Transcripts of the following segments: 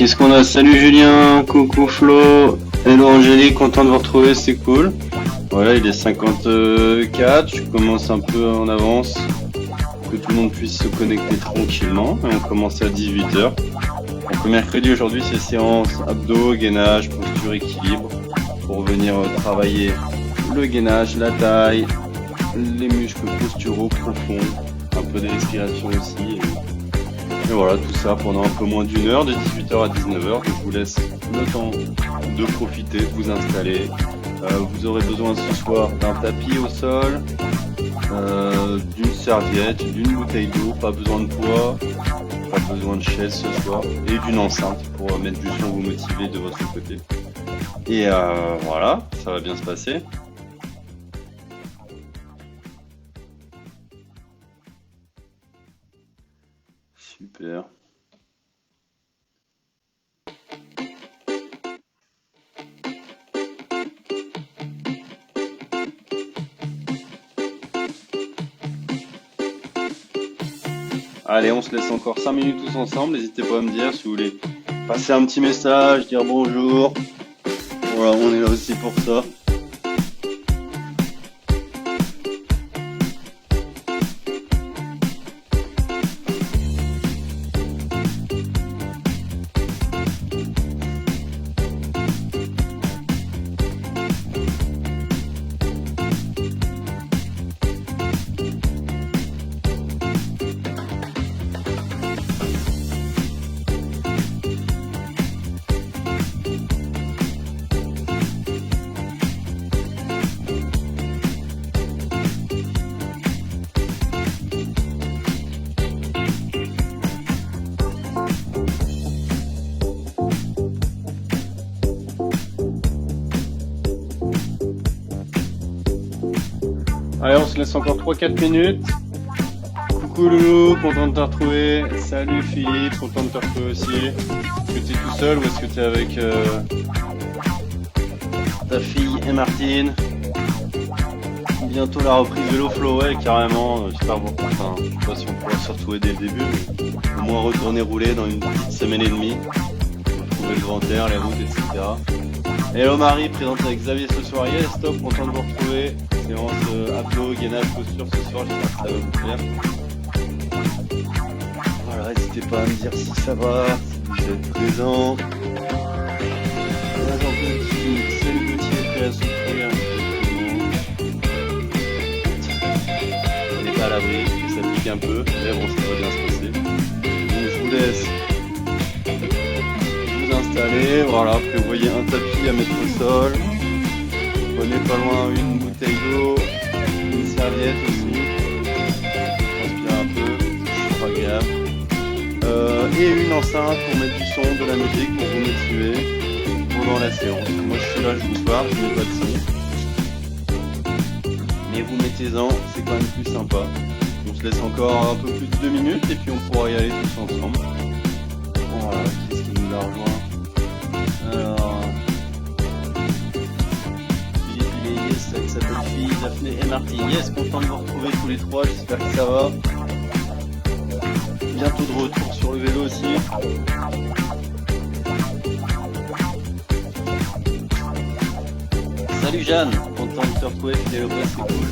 qu'est-ce qu'on a? Salut Julien, coucou Flo, hello Angélique, content de vous retrouver, c'est cool. Voilà, il est 54, je commence un peu en avance, que tout le monde puisse se connecter tranquillement, et on commence à 18h. Donc mercredi aujourd'hui, c'est séance abdos, gainage, posture, équilibre, pour venir travailler le gainage, la taille, les muscles posturaux profonds, un peu de respiration aussi. Et voilà, tout ça pendant un peu moins d'une heure, de 18h à 19h. Donc je vous laisse le temps de profiter, de vous installer. Vous aurez besoin ce soir d'un tapis au sol, d'une serviette, d'une bouteille d'eau, pas besoin de poids, pas besoin de chaise ce soir, et d'une enceinte pour mettre du son, vous motiver de votre côté. Et voilà, ça va bien se passer. Super. Allez, on se laisse encore 5 minutes tous ensemble. N'hésitez pas à me dire si vous voulez passer un petit message, dire bonjour. Voilà, on est là aussi pour ça. Allez, on se laisse encore 3-4 minutes. Coucou Loulou, content de te retrouver. Salut Philippe, content de te retrouver aussi. Est-ce que tu es tout seul ou est-ce que tu es avec ta fille et Martine? Bientôt la reprise de l'eau-flow, ouais, carrément. J'espère bon. Enfin, je sais pas si on pourra se retrouver dès le début, mais au moins retourner rouler dans une petite semaine et demie. Trouver le grand air, les routes, etc. Hello Marie, présente avec Xavier ce soir. Yes, stop, content de vous retrouver. Séance abdos, gainage, posture ce soir, j'espère que ça va vous plaire. Voilà, n'hésitez pas à me dire si ça va, si vous êtes présents. Là, j'en peux une petite salut Gauthier, prêt à souffrir. On n'est pas à l'abri, ça pique un peu, mais bon, ça va bien se passer. Donc je vous laisse vous installer, voilà, prévoyez un tapis à mettre au sol. Prenez pas loin une bouteille d'eau, une serviette aussi, transpire un peu, c'est pas agréable, et une enceinte pour mettre du son, de la musique pour vous motiver pendant la séance. Moi je suis là, je vous parle, je n'ai pas de son, mais vous mettez-en, c'est quand même plus sympa. On se laisse encore un peu plus de 2 minutes et puis on pourra y aller tous ensemble. Voilà, qu'est-ce qui nous a rejoint? Alors... avec sa belle fille, Daphné et Martine. Yes, content de vous retrouver tous les trois, j'espère que ça va. Bientôt de retour sur le vélo aussi. Salut Jeanne, content de te retrouver, fidèle au poste, c'est cool.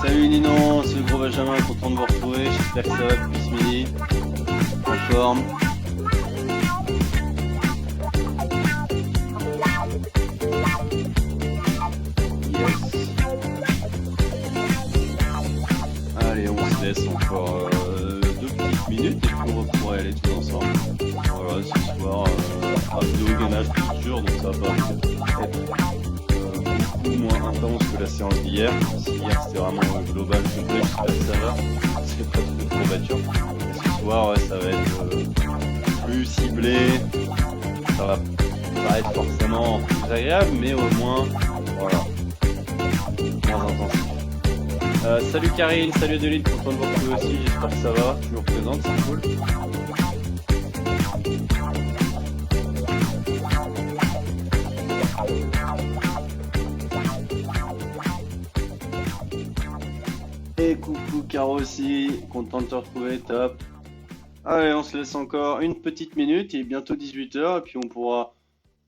Salut Ninon, c'est le gros Benjamin, content de vous retrouver, j'espère que ça va depuis ce midi. En forme. Encore 2 petites minutes et puis on pourra aller tous ensemble. Voilà, ce soir, abdos, gainage, posture, donc ça va être beaucoup moins intense que la séance d'hier. Si hier c'était vraiment global, complet, j'espère que ça va. C'est pas trop de courbature. Ce soir, ouais, ça va être plus ciblé. Ça va pas être forcément plus agréable, mais au moins, voilà, moins intensif. Salut Karine, salut Adeline, content de vous retrouver aussi, j'espère que ça va, toujours présente, c'est cool. Et coucou Caro aussi, content de te retrouver, top. Allez, on se laisse encore une petite minute, il est bientôt 18 h et puis on pourra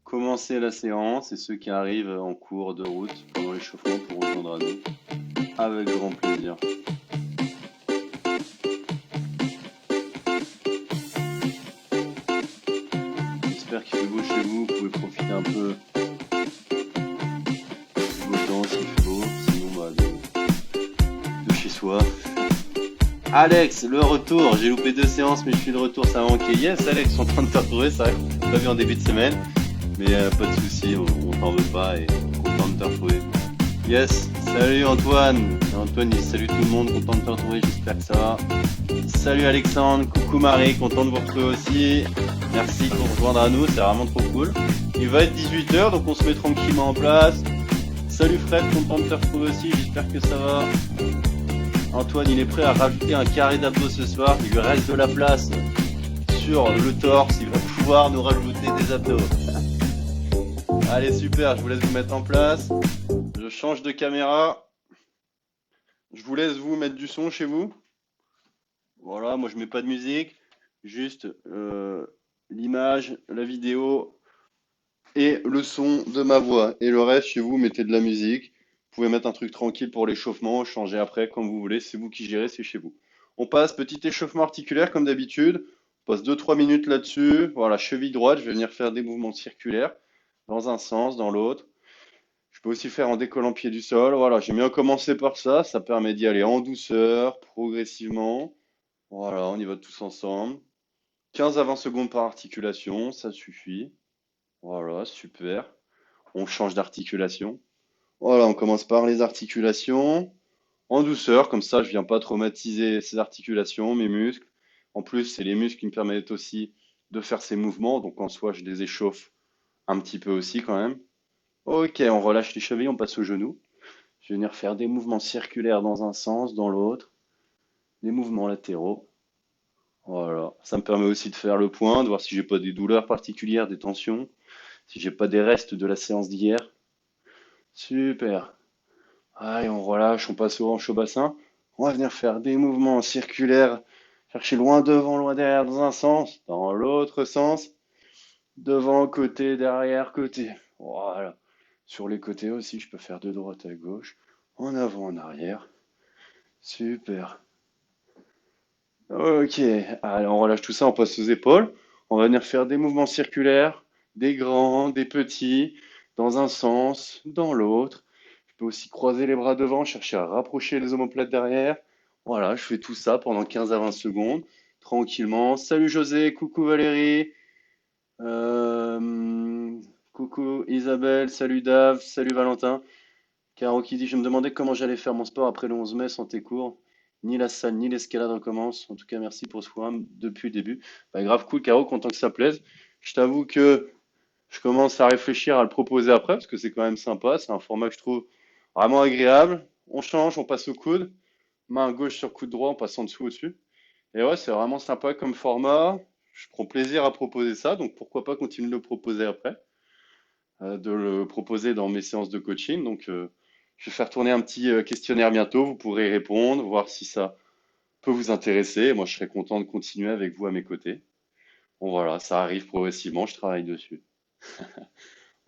commencer la séance et ceux qui arrivent en cours de route pendant l'échauffement pourront rejoindre à nous avec grand plaisir. J'espère qu'il fait beau chez vous, vous pouvez profiter un peu du beau temps s'il fait beau, sinon bah, de chez soi. Alex, le retour, j'ai loupé 2 séances mais je suis de retour, ça m'a manqué. Yes Alex, on est en train de te retrouver, ça pas vu en début de semaine, mais pas de soucis, on t'en veut pas et content de te retrouver. Yes, salut Antoine. Antoine il salue tout le monde, content de te retrouver, j'espère que ça va. Salut Alexandre, coucou Marie, content de vous retrouver aussi. Merci pour rejoindre à nous, c'est vraiment trop cool. Il va être 18 h donc on se met tranquillement en place. Salut Fred, content de te retrouver aussi, j'espère que ça va. Antoine il est prêt à rajouter un carré d'abdos ce soir, il lui reste de la place sur le torse, il va pouvoir nous rajouter des abdos. Allez super, je vous laisse vous mettre en place. Je change de caméra. Je vous laisse vous mettre du son chez vous. Voilà, moi je mets pas de musique, juste l'image, la vidéo et le son de ma voix. Et le reste, chez vous, mettez de la musique. Vous pouvez mettre un truc tranquille pour l'échauffement, changer après comme vous voulez. C'est vous qui gérez, c'est chez vous. On passe petit échauffement articulaire comme d'habitude. On passe 2-3 minutes là-dessus. Voilà, cheville droite, je vais venir faire des mouvements circulaires dans un sens, dans l'autre. Je peux aussi faire en décollant pied du sol. Voilà, j'aime bien commencer par ça. Ça permet d'y aller en douceur, progressivement. Voilà, on y va tous ensemble. 15 à 20 secondes par articulation, ça suffit. Voilà, super. On change d'articulation. Voilà, on commence par les articulations. En douceur, comme ça je viens pas traumatiser ces articulations, mes muscles. En plus, c'est les muscles qui me permettent aussi de faire ces mouvements, donc en soi je les échauffe un petit peu aussi quand même. Ok, on relâche les chevilles, on passe aux genoux. Je vais venir faire des mouvements circulaires dans un sens, dans l'autre, des mouvements latéraux. Voilà, ça me permet aussi de faire le point, de voir si j'ai pas des douleurs particulières, des tensions, si j'ai pas des restes de la séance d'hier. Super. Allez, on relâche, on passe au hanche au bassin. On va venir faire des mouvements circulaires, chercher loin devant, loin derrière dans un sens, dans l'autre sens, devant, côté, derrière, côté. Voilà. Sur les côtés aussi, je peux faire de droite à gauche, en avant, en arrière. Super. Ok, allez, on relâche tout ça, on passe aux épaules. On va venir faire des mouvements circulaires, des grands, des petits, dans un sens, dans l'autre. Je peux aussi croiser les bras devant, chercher à rapprocher les omoplates derrière. Voilà, je fais tout ça pendant 15 à 20 secondes, tranquillement. Salut José, coucou Valérie, euh, coucou Isabelle, salut Dave, salut Valentin. Caro qui dit, je me demandais comment j'allais faire mon sport après le 11 mai sans tes cours. Ni la salle, ni l'escalade recommence. En tout cas, merci pour ce programme depuis le début. Bah, grave cool, Caro, content que ça plaise. Je t'avoue que je commence à réfléchir à le proposer après, parce que c'est quand même sympa. C'est un format que je trouve vraiment agréable. On change, on passe au coude. Main gauche sur coude droit en passant dessous au-dessus. Et ouais, c'est vraiment sympa comme format. Je prends plaisir à proposer ça, donc pourquoi pas continuer de le proposer après, de le proposer dans mes séances de coaching. Donc, je vais faire tourner un petit questionnaire bientôt. Vous pourrez y répondre, voir si ça peut vous intéresser. Moi, je serais content de continuer avec vous à mes côtés. Bon, voilà, ça arrive progressivement. Je travaille dessus.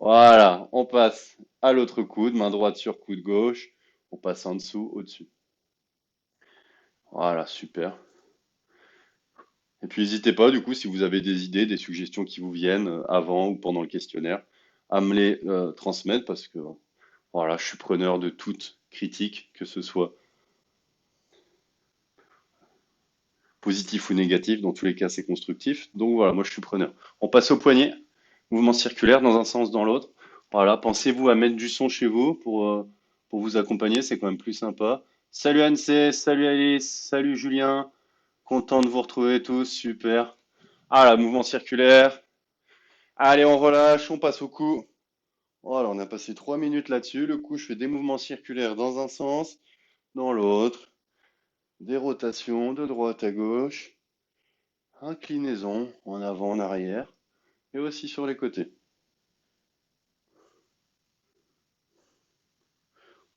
Voilà, on passe à l'autre coude, main droite sur coude gauche. On passe en dessous, au-dessus. Voilà, super. Et puis n'hésitez pas, du coup, si vous avez des idées, des suggestions qui vous viennent avant ou pendant le questionnaire, à me les transmettre parce que voilà, je suis preneur de toute critique, que ce soit positif ou négatif. Dans tous les cas, c'est constructif. Donc voilà, moi je suis preneur. On passe au poignet, mouvement circulaire dans un sens, dans l'autre. Voilà, pensez-vous à mettre du son chez vous pour vous accompagner, c'est quand même plus sympa. Salut Anne-C, salut Alice, salut Julien, content de vous retrouver tous, super. Ah là, mouvement circulaire. Allez, on relâche, on passe au cou. Voilà, on a passé 3 minutes là-dessus. Le cou, je fais des mouvements circulaires dans un sens, dans l'autre. Des rotations de droite à gauche. Inclinaison en avant, en arrière. Et aussi sur les côtés.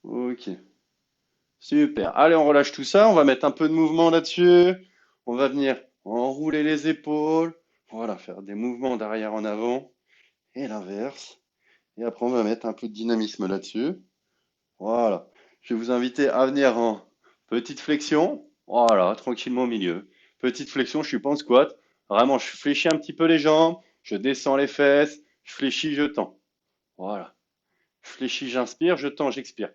Ok, super. Allez, on relâche tout ça. On va mettre un peu de mouvement là-dessus. On va venir Enrouler les épaules. Voilà, faire des mouvements d'arrière en avant et l'inverse. Et après, on va mettre un peu de dynamisme là-dessus. Voilà. Je vais vous inviter à venir en petite flexion. Voilà, tranquillement au milieu. Petite flexion, je suis pas en squat. Vraiment, je fléchis un petit peu les jambes. Je descends les fesses. Je fléchis, je tends. Voilà. Je fléchis, j'inspire. Je tends, j'expire.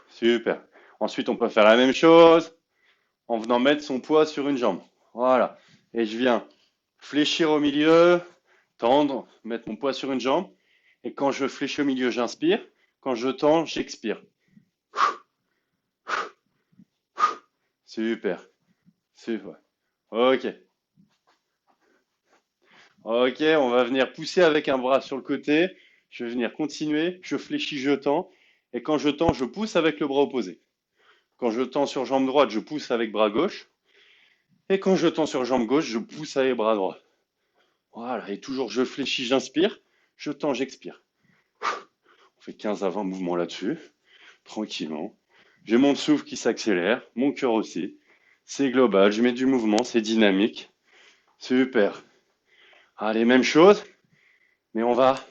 Super. Ensuite, on peut faire la même chose en venant mettre son poids sur une jambe. Voilà. Et je viens fléchir au milieu, tendre, mettre mon poids sur une jambe. Et quand je fléchis au milieu, j'inspire. Quand je tends, j'expire. Super. Super. Ok. Ok, on va venir pousser avec un bras sur le côté. Je vais venir continuer. Je fléchis, je tends. Et quand je tends, je pousse avec le bras opposé. Quand je tends sur jambe droite, je pousse avec bras gauche. Et quand je tends sur jambe gauche, je pousse avec bras droit. Voilà. Et toujours, je fléchis, j'inspire. Je tends, j'expire. On fait 15 à 20 mouvements là-dessus. Tranquillement. J'ai mon souffle qui s'accélère. Mon cœur aussi. C'est global. Je mets du mouvement. C'est dynamique. Super. Allez, même chose. Mais on va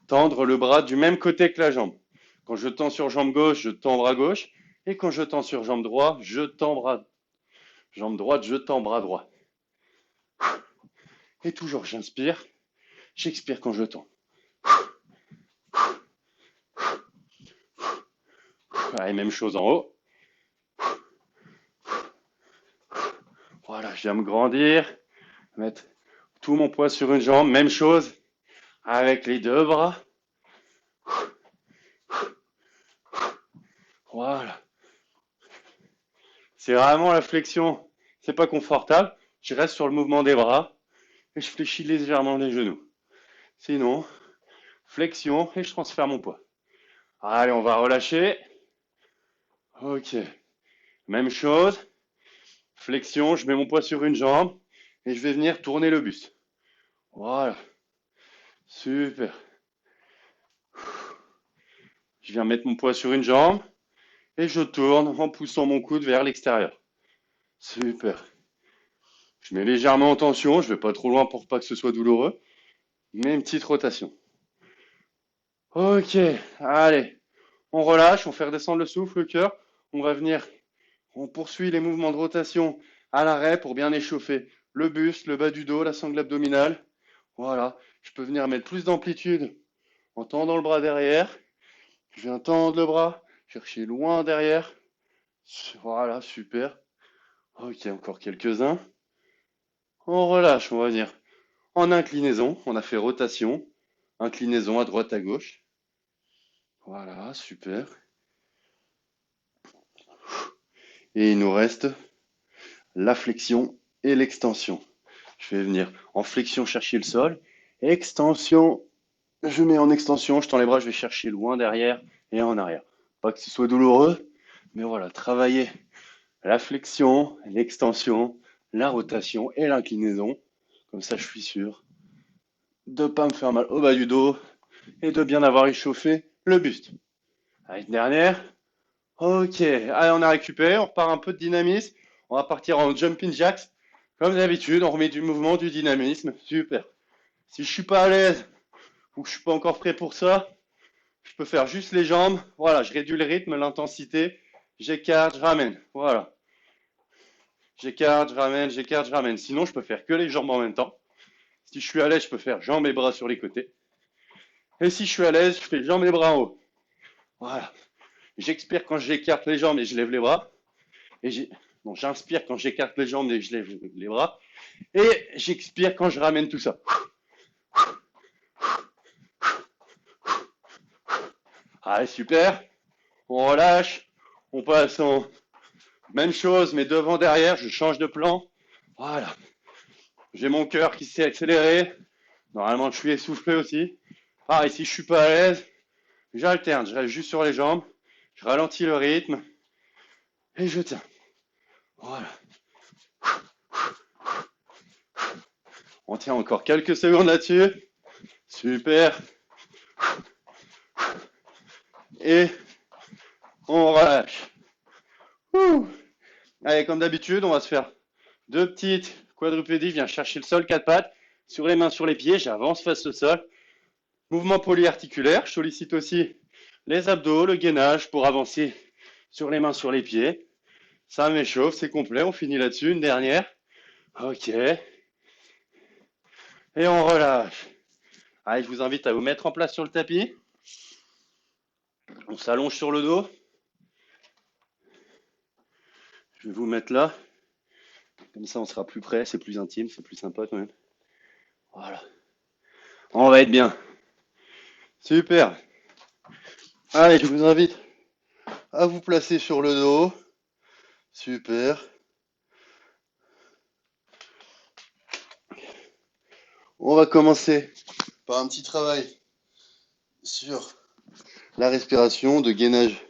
tendre le bras du même côté que la jambe. Quand je tends sur jambe gauche, je tends bras gauche. Et quand je tends sur jambe droite, je tends bras. Jambe droite, je tends bras droit. Et toujours, j'inspire. J'expire quand je tends. Allez, même chose en haut. Voilà, je viens me grandir. Mettre tout mon poids sur une jambe. Même chose avec les deux bras. Voilà. C'est vraiment la flexion. C'est pas confortable. Je reste sur le mouvement des bras et je fléchis légèrement les genoux. Sinon, flexion et je transfère mon poids. Allez, on va relâcher. Ok. Même chose. Flexion, je mets mon poids sur une jambe et je vais venir tourner le buste. Voilà. Super. Je viens mettre mon poids sur une jambe et je tourne en poussant mon coude vers l'extérieur. Super. Je mets légèrement en tension, je vais pas trop loin pour pas que ce soit douloureux, mais une petite rotation. Ok, allez, on relâche, on fait redescendre le souffle, le cœur. On va venir, on poursuit les mouvements de rotation à l'arrêt pour bien échauffer le buste, le bas du dos, la sangle abdominale. Voilà, je peux venir mettre plus d'amplitude en tendant le bras derrière. Je viens tendre le bras, chercher loin derrière. Voilà, super. Ok, encore quelques-uns. On relâche, on va venir en inclinaison. On a fait rotation, inclinaison à droite, à gauche. Voilà, super. Et il nous reste la flexion et l'extension. Je vais venir en flexion chercher le sol. Extension, je mets en extension, je tends les bras, je vais chercher loin derrière et en arrière. Pas que ce soit douloureux, mais voilà, travailler la flexion, l'extension, la rotation et l'inclinaison. Comme ça, je suis sûr de ne pas me faire mal au bas du dos et de bien avoir échauffé le buste. Allez, une dernière. Ok, allez, on a récupéré, on repart un peu de dynamisme. On va partir en jumping jacks. Comme d'habitude, on remet du mouvement, du dynamisme. Super. Si je suis pas à l'aise ou que je suis pas encore prêt pour ça, je peux faire juste les jambes. Voilà, je réduis le rythme, l'intensité. J'écarte, je ramène. Voilà. J'écarte, je ramène, j'écarte, je ramène. Sinon, je peux faire que les jambes en même temps. Si je suis à l'aise, je peux faire jambes et bras sur les côtés. Et si je suis à l'aise, je fais jambes et bras en haut. Voilà. J'expire quand j'écarte les jambes et je lève les bras. Et j'inspire quand j'écarte les jambes et je lève les bras. Et j'expire quand je ramène tout ça. Allez, super. On relâche. On passe en même chose, mais devant, derrière. Je change de plan. Voilà. J'ai mon cœur qui s'est accéléré. Normalement, je suis essoufflé aussi. Pareil, si je suis pas à l'aise, j'alterne. Je reste juste sur les jambes. Je ralentis le rythme. Et je tiens. Voilà. On tient encore quelques secondes là-dessus. Super. Et on relâche. Ouh. Allez, comme d'habitude, on va se faire deux petites quadrupédies. Je viens chercher le sol, quatre pattes, sur les mains, sur les pieds, j'avance face au sol. Mouvement polyarticulaire, je sollicite aussi les abdos, le gainage pour avancer sur les mains, sur les pieds. Ça m'échauffe, c'est complet, on finit là-dessus. Une dernière. Ok. Et on relâche. Allez, je vous invite à vous mettre en place sur le tapis. On s'allonge sur le dos. Je vais vous mettre là. Comme ça, on sera plus près, c'est plus intime, c'est plus sympa quand même. Voilà. On va être bien. Super. Allez, je vous invite à vous placer sur le dos. Super. On va commencer par un petit travail sur la respiration de gainage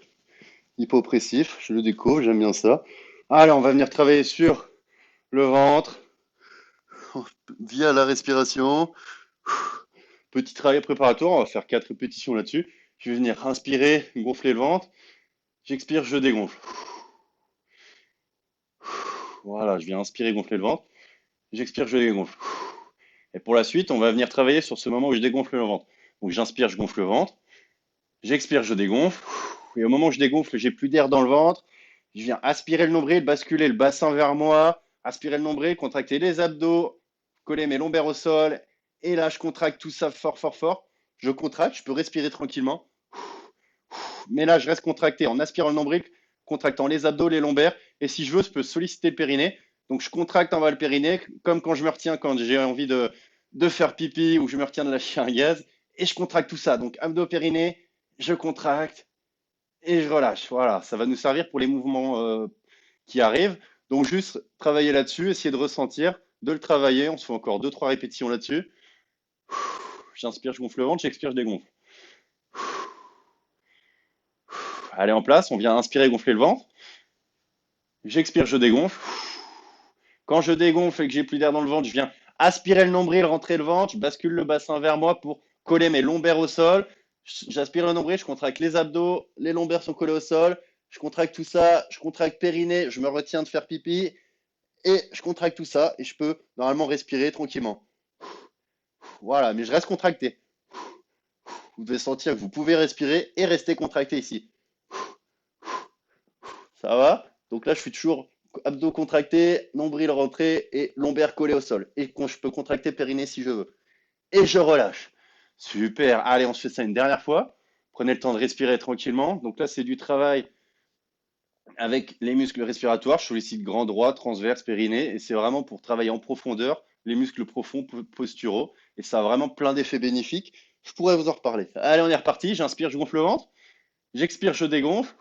hypopressif. Je le découvre, j'aime bien ça. Allez, on va venir travailler sur le ventre via la respiration. Petit travail préparatoire, on va faire 4 répétitions là-dessus. Je vais venir inspirer, gonfler le ventre. J'expire, je dégonfle. Voilà, je viens inspirer, gonfler le ventre. J'expire, je dégonfle. Et pour la suite, on va venir travailler sur ce moment où je dégonfle le ventre. Donc j'inspire, je gonfle le ventre. J'expire, je dégonfle. Et au moment où je dégonfle, j'ai plus d'air dans le ventre. Je viens aspirer le nombril, basculer le bassin vers moi, aspirer le nombril, contracter les abdos, coller mes lombaires au sol. Et là, je contracte tout ça fort, fort, fort. Je contracte, je peux respirer tranquillement. Mais là, je reste contracté en aspirant le nombril, contractant les abdos, les lombaires. Et si je veux, je peux solliciter le périnée. Donc, je contracte en bas le périnée, comme quand je me retiens, quand j'ai envie de faire pipi ou je me retiens de lâcher un gaz. Et je contracte tout ça. Donc, abdos, périnée, je contracte et je relâche. Voilà, ça va nous servir pour les mouvements qui arrivent. Donc, juste travailler là-dessus, essayer de ressentir, de le travailler. On se fait encore deux, trois répétitions là-dessus. J'inspire, je gonfle le ventre, j'expire, je dégonfle. Allez, en place, on vient inspirer, gonfler le ventre. J'expire, je dégonfle. Quand je dégonfle et que j'ai plus d'air dans le ventre, je viens aspirer le nombril, rentrer le ventre, je bascule le bassin vers moi pour coller mes lombaires au sol. J'aspire le nombril, je contracte les abdos, les lombaires sont collés au sol. Je contracte tout ça, je contracte périnée, je me retiens de faire pipi et je contracte tout ça et je peux normalement respirer tranquillement. Voilà, mais je reste contracté. Vous devez sentir que vous pouvez respirer et rester contracté ici. Ça va? Donc là, je suis toujours abdos contractés, nombril rentré et lombaire collé au sol. Et je peux contracter périnée si je veux. Et je relâche. Super. Allez, on se fait ça une dernière fois. Prenez le temps de respirer tranquillement. Donc là, c'est du travail avec les muscles respiratoires. Je sollicite grand droit, transverse, périnée. Et c'est vraiment pour travailler en profondeur les muscles profonds posturaux. Et ça a vraiment plein d'effets bénéfiques. Je pourrais vous en reparler. Allez, on est reparti. J'inspire, je gonfle le ventre. J'expire, je dégonfle.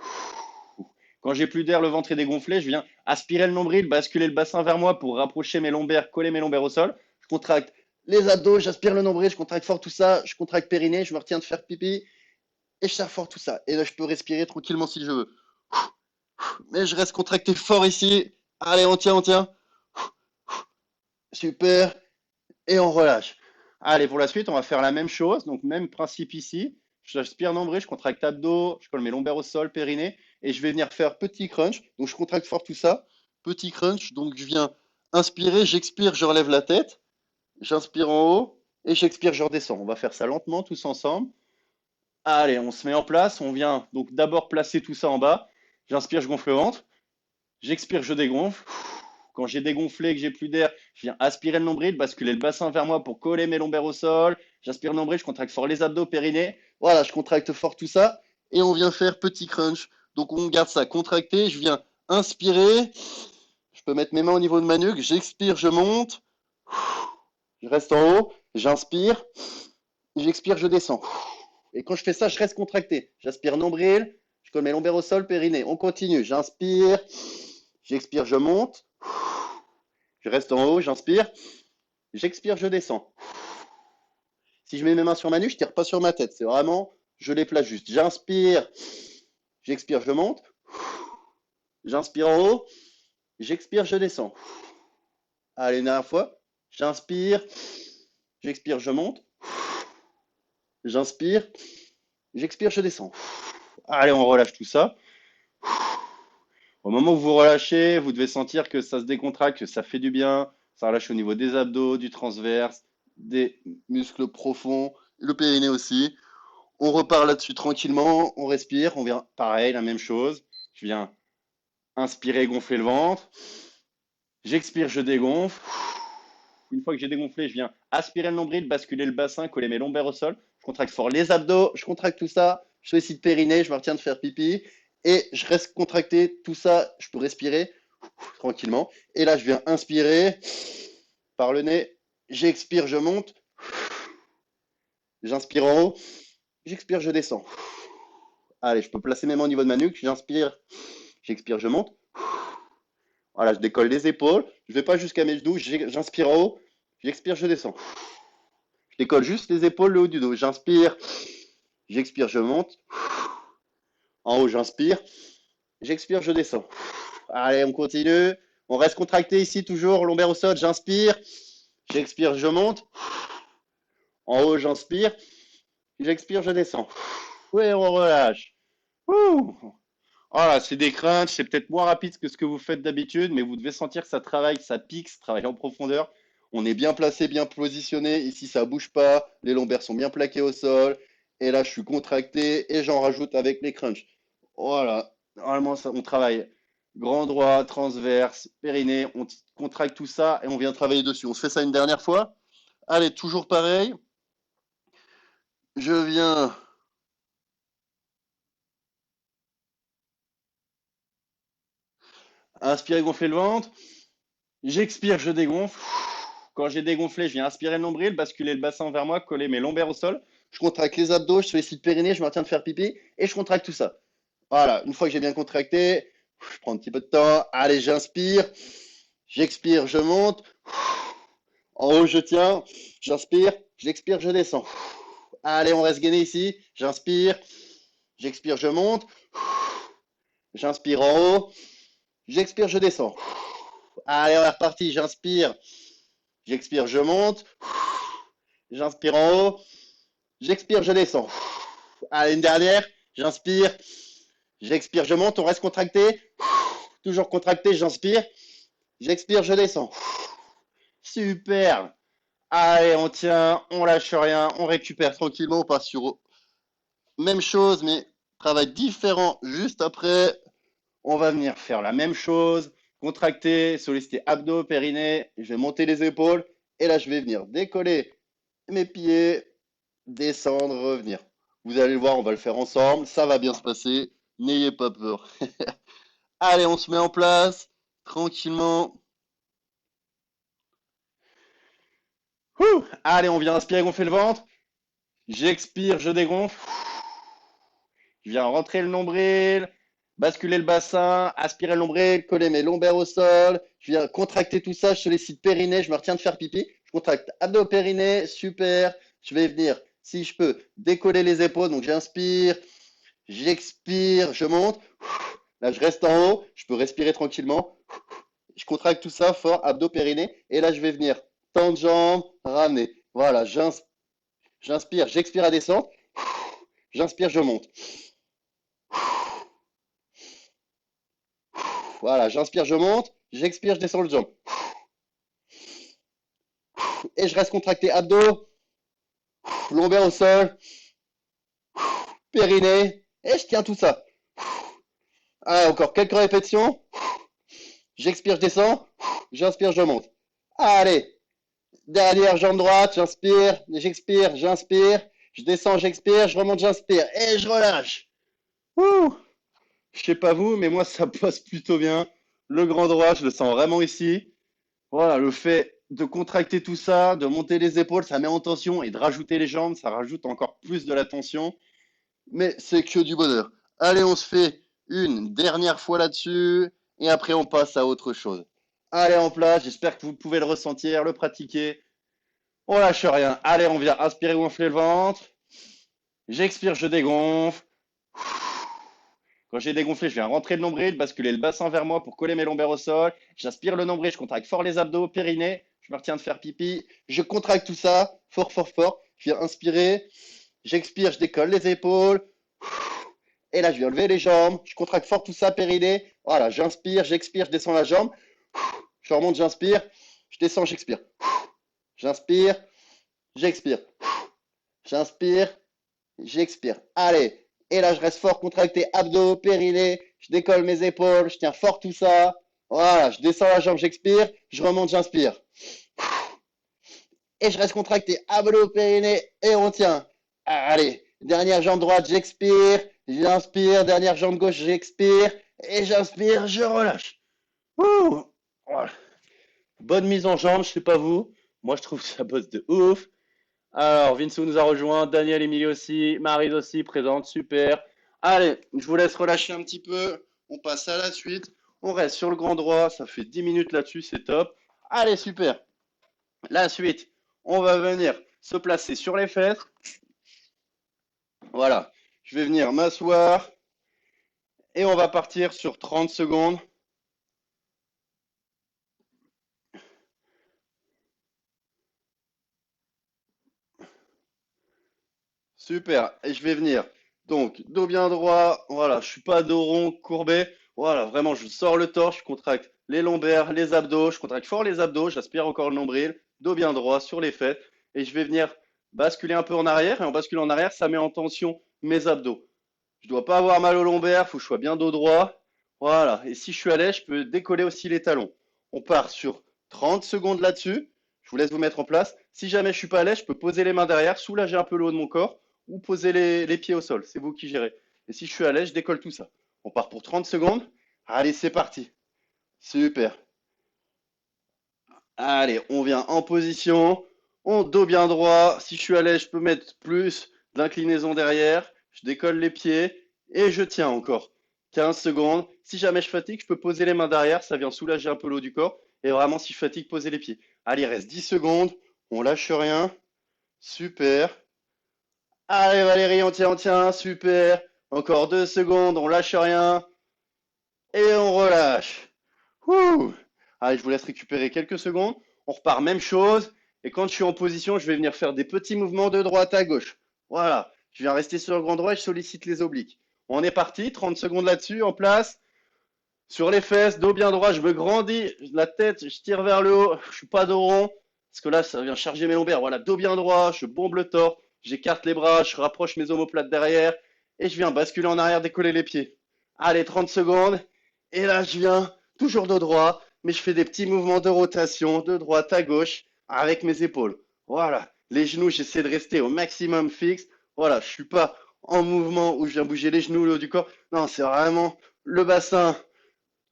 Quand j'ai plus d'air, le ventre est dégonflé, je viens aspirer le nombril, basculer le bassin vers moi pour rapprocher mes lombaires, coller mes lombaires au sol. Je contracte les abdos, j'aspire le nombril, je contracte fort tout ça, je contracte périnée, je me retiens de faire pipi et je serre fort tout ça. Et là, je peux respirer tranquillement si je veux. Mais je reste contracté fort ici. Allez, on tient, on tient. Super. Et on relâche. Allez, pour la suite, on va faire la même chose. Donc, même principe ici. J'aspire nombril, je contracte abdos, je colle mes lombaires au sol, périnée, et je vais venir faire petit crunch. Donc, je contracte fort tout ça. Petit crunch. Donc, je viens inspirer, j'expire, je relève la tête. J'inspire en haut et j'expire, je redescends. On va faire ça lentement, tous ensemble. Allez, on se met en place. On vient donc d'abord placer tout ça en bas. J'inspire, je gonfle le ventre. J'expire, je dégonfle. Quand j'ai dégonflé et que j'ai plus d'air, je viens aspirer le nombril, basculer le bassin vers moi pour coller mes lombaires au sol. J'aspire le nombril, je contracte fort les abdos, périnée. Voilà, je contracte fort tout ça. Et on vient faire petit crunch. Donc on garde ça contracté. Je viens inspirer. Je peux mettre mes mains au niveau de ma nuque. J'expire, je monte. Je reste en haut. J'inspire. J'expire, je descends. Et quand je fais ça, je reste contracté. J'aspire nombril. Je colle mes lombaires au sol, périnée. On continue. J'inspire. J'expire, je monte. Je reste en haut, j'inspire. J'expire, je descends. Si je mets mes mains sur ma nuque, je ne tire pas sur ma tête. C'est vraiment, je les place juste. J'inspire. J'expire, je monte. J'inspire en haut. J'expire, je descends. Allez, une dernière fois. J'inspire. J'expire, je monte. J'inspire. J'expire, je descends. Allez, on relâche tout ça. Au moment où vous relâchez, vous devez sentir que ça se décontracte, que ça fait du bien. Ça relâche au niveau des abdos, du transverse, des muscles profonds, le périnée aussi. On repart là-dessus tranquillement, on respire, on vient pareil, la même chose. Je viens inspirer, gonfler le ventre. J'expire, je dégonfle. Une fois que j'ai dégonflé, je viens aspirer le nombril, basculer le bassin, coller mes lombaires au sol. Je contracte fort les abdos, je contracte tout ça. Je sollicite périnée, je me retiens de faire pipi. Et je reste contracté, tout ça, je peux respirer tranquillement. Et là, je viens inspirer par le nez. J'expire, je monte. J'inspire en haut. J'expire, je descends. Allez, je peux placer mes mains au niveau de ma nuque. J'inspire, j'expire, je monte. Voilà, je décolle les épaules. Je ne vais pas jusqu'à mes genoux. J'inspire en haut. J'expire, je descends. Je décolle juste les épaules, le haut du dos. J'inspire, j'expire, je monte. En haut, j'inspire. J'expire, je descends. Allez, on continue. On reste contracté ici, toujours. Lombaire au sol. J'inspire. J'expire, je monte. En haut, j'inspire. J'expire, je descends. Oui, on relâche. Ouh. Voilà, c'est des crunchs, c'est peut-être moins rapide que ce que vous faites d'habitude, mais vous devez sentir que ça travaille, que ça pique, ça travaille en profondeur. On est bien placé, bien positionné. Ici, ça bouge pas. Les lombaires sont bien plaqués au sol. Et là, je suis contracté et j'en rajoute avec les crunchs. Voilà. Normalement, ça, on travaille grand droit, transverse, périnée. On contracte tout ça et on vient travailler dessus. On se fait ça une dernière fois. Allez, toujours pareil. Je viens inspirer, gonfler le ventre. J'expire, je dégonfle. Quand j'ai dégonflé, je viens aspirer le nombril, basculer le bassin vers moi, coller mes lombaires au sol. Je contracte les abdos, je sollicite le périnée, je maintiens de faire pipi et je contracte tout ça. Voilà, une fois que j'ai bien contracté, je prends un petit peu de temps. Allez, j'inspire, j'expire, je monte. En haut, je tiens, j'inspire, j'expire, je descends. Allez, on reste gainé ici. J'inspire, j'expire, je monte. J'inspire en haut, j'expire, je descends. Allez, on est reparti. J'inspire, j'expire, je monte. J'inspire en haut, j'expire, je descends. Allez, une dernière. J'inspire, j'expire, je monte. On reste contracté. Toujours contracté, j'inspire. J'expire, je descends. Super. Allez, on tient, on lâche rien, on récupère tranquillement, on passe sur même chose, mais travail différent juste après. On va venir faire la même chose, contracter, solliciter abdos, périnée. Je vais monter les épaules et là, je vais venir décoller mes pieds, descendre, revenir. Vous allez le voir, on va le faire ensemble. Ça va bien se passer. N'ayez pas peur. Allez, on se met en place tranquillement. Allez, on vient inspirer, gonfler le ventre. J'expire, je dégonfle. Je viens rentrer le nombril, basculer le bassin, aspirer le nombril, coller mes lombaires au sol. Je viens contracter tout ça. Je sollicite périnée. Je me retiens de faire pipi. Je contracte abdos, périnée. Super. Je vais venir, si je peux, décoller les épaules. Donc j'inspire, j'expire, je monte. Là, je reste en haut. Je peux respirer tranquillement. Je contracte tout ça fort, abdos, périnée. Et là, je vais venir tendre jambes, ramener. Voilà, j'inspire, j'expire à descendre. J'inspire, je monte. Voilà, j'inspire, je monte. J'expire, je descends le jambe. Et je reste contracté abdos, lombaire au sol, périnée. Et je tiens tout ça. Ah, encore quelques répétitions. J'expire, je descends. J'inspire, je monte. Allez, dernière jambe droite. J'inspire, j'expire, j'inspire. Je descends, j'expire, je remonte, j'inspire. Et je relâche. Ouh. Je sais pas vous, mais moi, ça passe plutôt bien. Le grand droit, je le sens vraiment ici. Voilà, le fait de contracter tout ça, de monter les épaules, ça met en tension et de rajouter les jambes, ça rajoute encore plus de la tension. Mais c'est que du bonheur. Allez, on se fait une dernière fois là-dessus et après on passe à autre chose. Allez, en place, j'espère que vous pouvez le ressentir, le pratiquer. On lâche rien. Allez, on vient inspirer, gonfler le ventre. J'expire, je dégonfle. Quand j'ai dégonflé, je viens rentrer le nombril, basculer le bassin vers moi pour coller mes lombaires au sol. J'inspire le nombril, je contracte fort les abdos, périnée. Je me retiens de faire pipi. Je contracte tout ça, fort, fort, fort. Je viens inspirer. J'expire, je décolle les épaules. Et là, je viens lever les jambes. Je contracte fort tout ça, périnée. Voilà, j'inspire, j'expire, je descends la jambe. Je remonte, j'inspire. Je descends, j'expire. J'inspire, j'expire. J'inspire, j'expire. Allez. Et là, je reste fort contracté, abdos, périnée. Je décolle mes épaules. Je tiens fort tout ça. Voilà, je descends la jambe, j'expire. Je remonte, j'inspire. Et je reste contracté, abdos, périnée. Et on tient. Allez. Dernière jambe droite, j'expire. J'inspire. Dernière jambe gauche, j'expire. Et j'inspire, je relâche. Voilà. Bonne mise en jambe, je sais pas vous. Moi, je trouve que ça bosse de ouf. Alors, Vince nous a rejoint, Daniel, Émilie aussi, Marise aussi, présente, super. Allez, je vous laisse relâcher un petit peu. On passe à la suite. On reste sur le grand droit, ça fait 10 minutes là-dessus, c'est top. Allez, super. La suite, on va venir se placer sur les fesses. Voilà, je vais venir m'asseoir. Et on va partir sur 30 secondes. Super. Et je vais venir. Donc, dos bien droit. Voilà, je suis pas dos rond, courbé. Voilà, vraiment, je sors le torse, je contracte les lombaires, les abdos. Je contracte fort les abdos, j'aspire encore le nombril. Dos bien droit sur les fesses. Et je vais venir basculer un peu en arrière. Et en basculant en arrière, ça met en tension mes abdos. Je dois pas avoir mal au lombaire, faut que je sois bien dos droit. Voilà. Et si je suis à l'aise, je peux décoller aussi les talons. On part sur 30 secondes là-dessus. Je vous laisse vous mettre en place. Si jamais je suis pas à l'aise, je peux poser les mains derrière, soulager un peu le haut de mon corps ou poser les pieds au sol. C'est vous qui gérez. Et si je suis à l'aise, je décolle tout ça. On part pour 30 secondes. Allez, c'est parti. Super. Allez, on vient en position. On dos bien droit. Si je suis à l'aise, je peux mettre plus d'inclinaison derrière. Je décolle les pieds et je tiens encore 15 secondes. Si jamais je fatigue, je peux poser les mains derrière. Ça vient soulager un peu le haut du corps. Et vraiment, si je fatigue, poser les pieds. Allez, il reste 10 secondes. On lâche rien. Super. Allez Valérie, on tient, super. Encore 2 secondes, on lâche rien. Et on relâche. Ouh. Allez, je vous laisse récupérer quelques secondes. On repart même chose. Et quand je suis en position, je vais venir faire des petits mouvements de droite à gauche. Voilà. Je viens rester sur le grand droit et je sollicite les obliques. On est parti, 30 secondes là-dessus, en place. Sur les fesses, dos bien droit, je me grandis. La tête, je tire vers le haut. Je suis pas dos rond. Parce que là, ça vient charger mes lombaires. Voilà, dos bien droit, je bombe le torse. J'écarte les bras, je rapproche mes omoplates derrière et je viens basculer en arrière, décoller les pieds. Allez, 30 secondes. Et là, je viens toujours dos droit, mais je fais des petits mouvements de rotation de droite à gauche avec mes épaules. Voilà, les genoux, j'essaie de rester au maximum fixe. Voilà, je suis pas en mouvement où je viens bouger les genoux, le haut du corps. Non, c'est vraiment le bassin,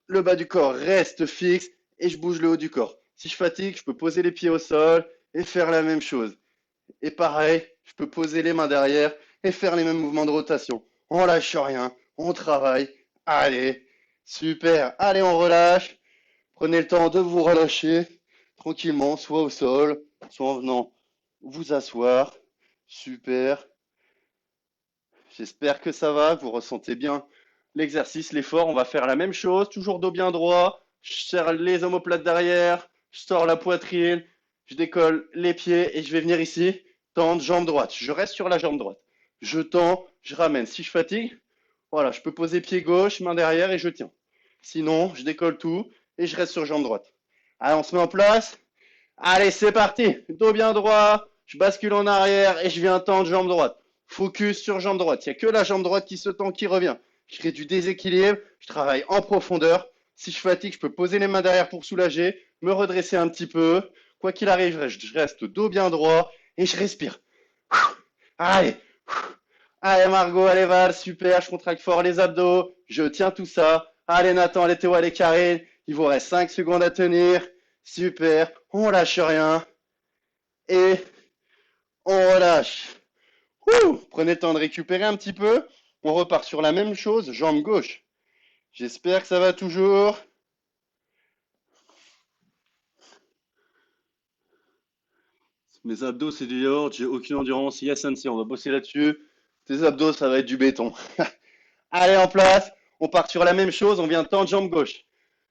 le bas du corps reste fixe et je bouge le haut du corps. Si je fatigue, je peux poser les pieds au sol et faire la même chose. Et pareil, je peux poser les mains derrière et faire les mêmes mouvements de rotation. On lâche rien, on travaille. Allez, super. Allez, on relâche. Prenez le temps de vous relâcher tranquillement, soit au sol, soit en venant vous asseoir. Super. J'espère que ça va, que vous ressentez bien l'exercice, l'effort. On va faire la même chose, toujours dos bien droit. Je serre les omoplates derrière, je sors la poitrine, je décolle les pieds et je vais venir ici, tendre jambe droite. Je reste sur la jambe droite. Je tends, je ramène. Si je fatigue, voilà, je peux poser pied gauche, main derrière et je tiens. Sinon, je décolle tout et je reste sur jambe droite. Allez, on se met en place. Allez, c'est parti. Dos bien droit, je bascule en arrière et je viens tendre jambe droite. Focus sur jambe droite. Il n'y a que la jambe droite qui se tend, qui revient. Je crée du déséquilibre, je travaille en profondeur. Si je fatigue, je peux poser les mains derrière pour soulager, me redresser un petit peu. Quoi qu'il arrive, je reste dos bien droit et je respire. Allez. Allez Margot, allez Val, super, je contracte fort les abdos, je tiens tout ça. Allez Nathan, allez Théo, allez Karine, il vous reste 5 secondes à tenir. Super, on lâche rien. Et on relâche. Prenez le temps de récupérer un petit peu. On repart sur la même chose, jambe gauche. J'espère que ça va toujours. Mes abdos, c'est du yaourt, j'ai aucune endurance. Yes, Nancy, on va bosser là-dessus. Tes abdos, ça va être du béton. Allez, en place. On part sur la même chose, on vient tendre jambe gauche.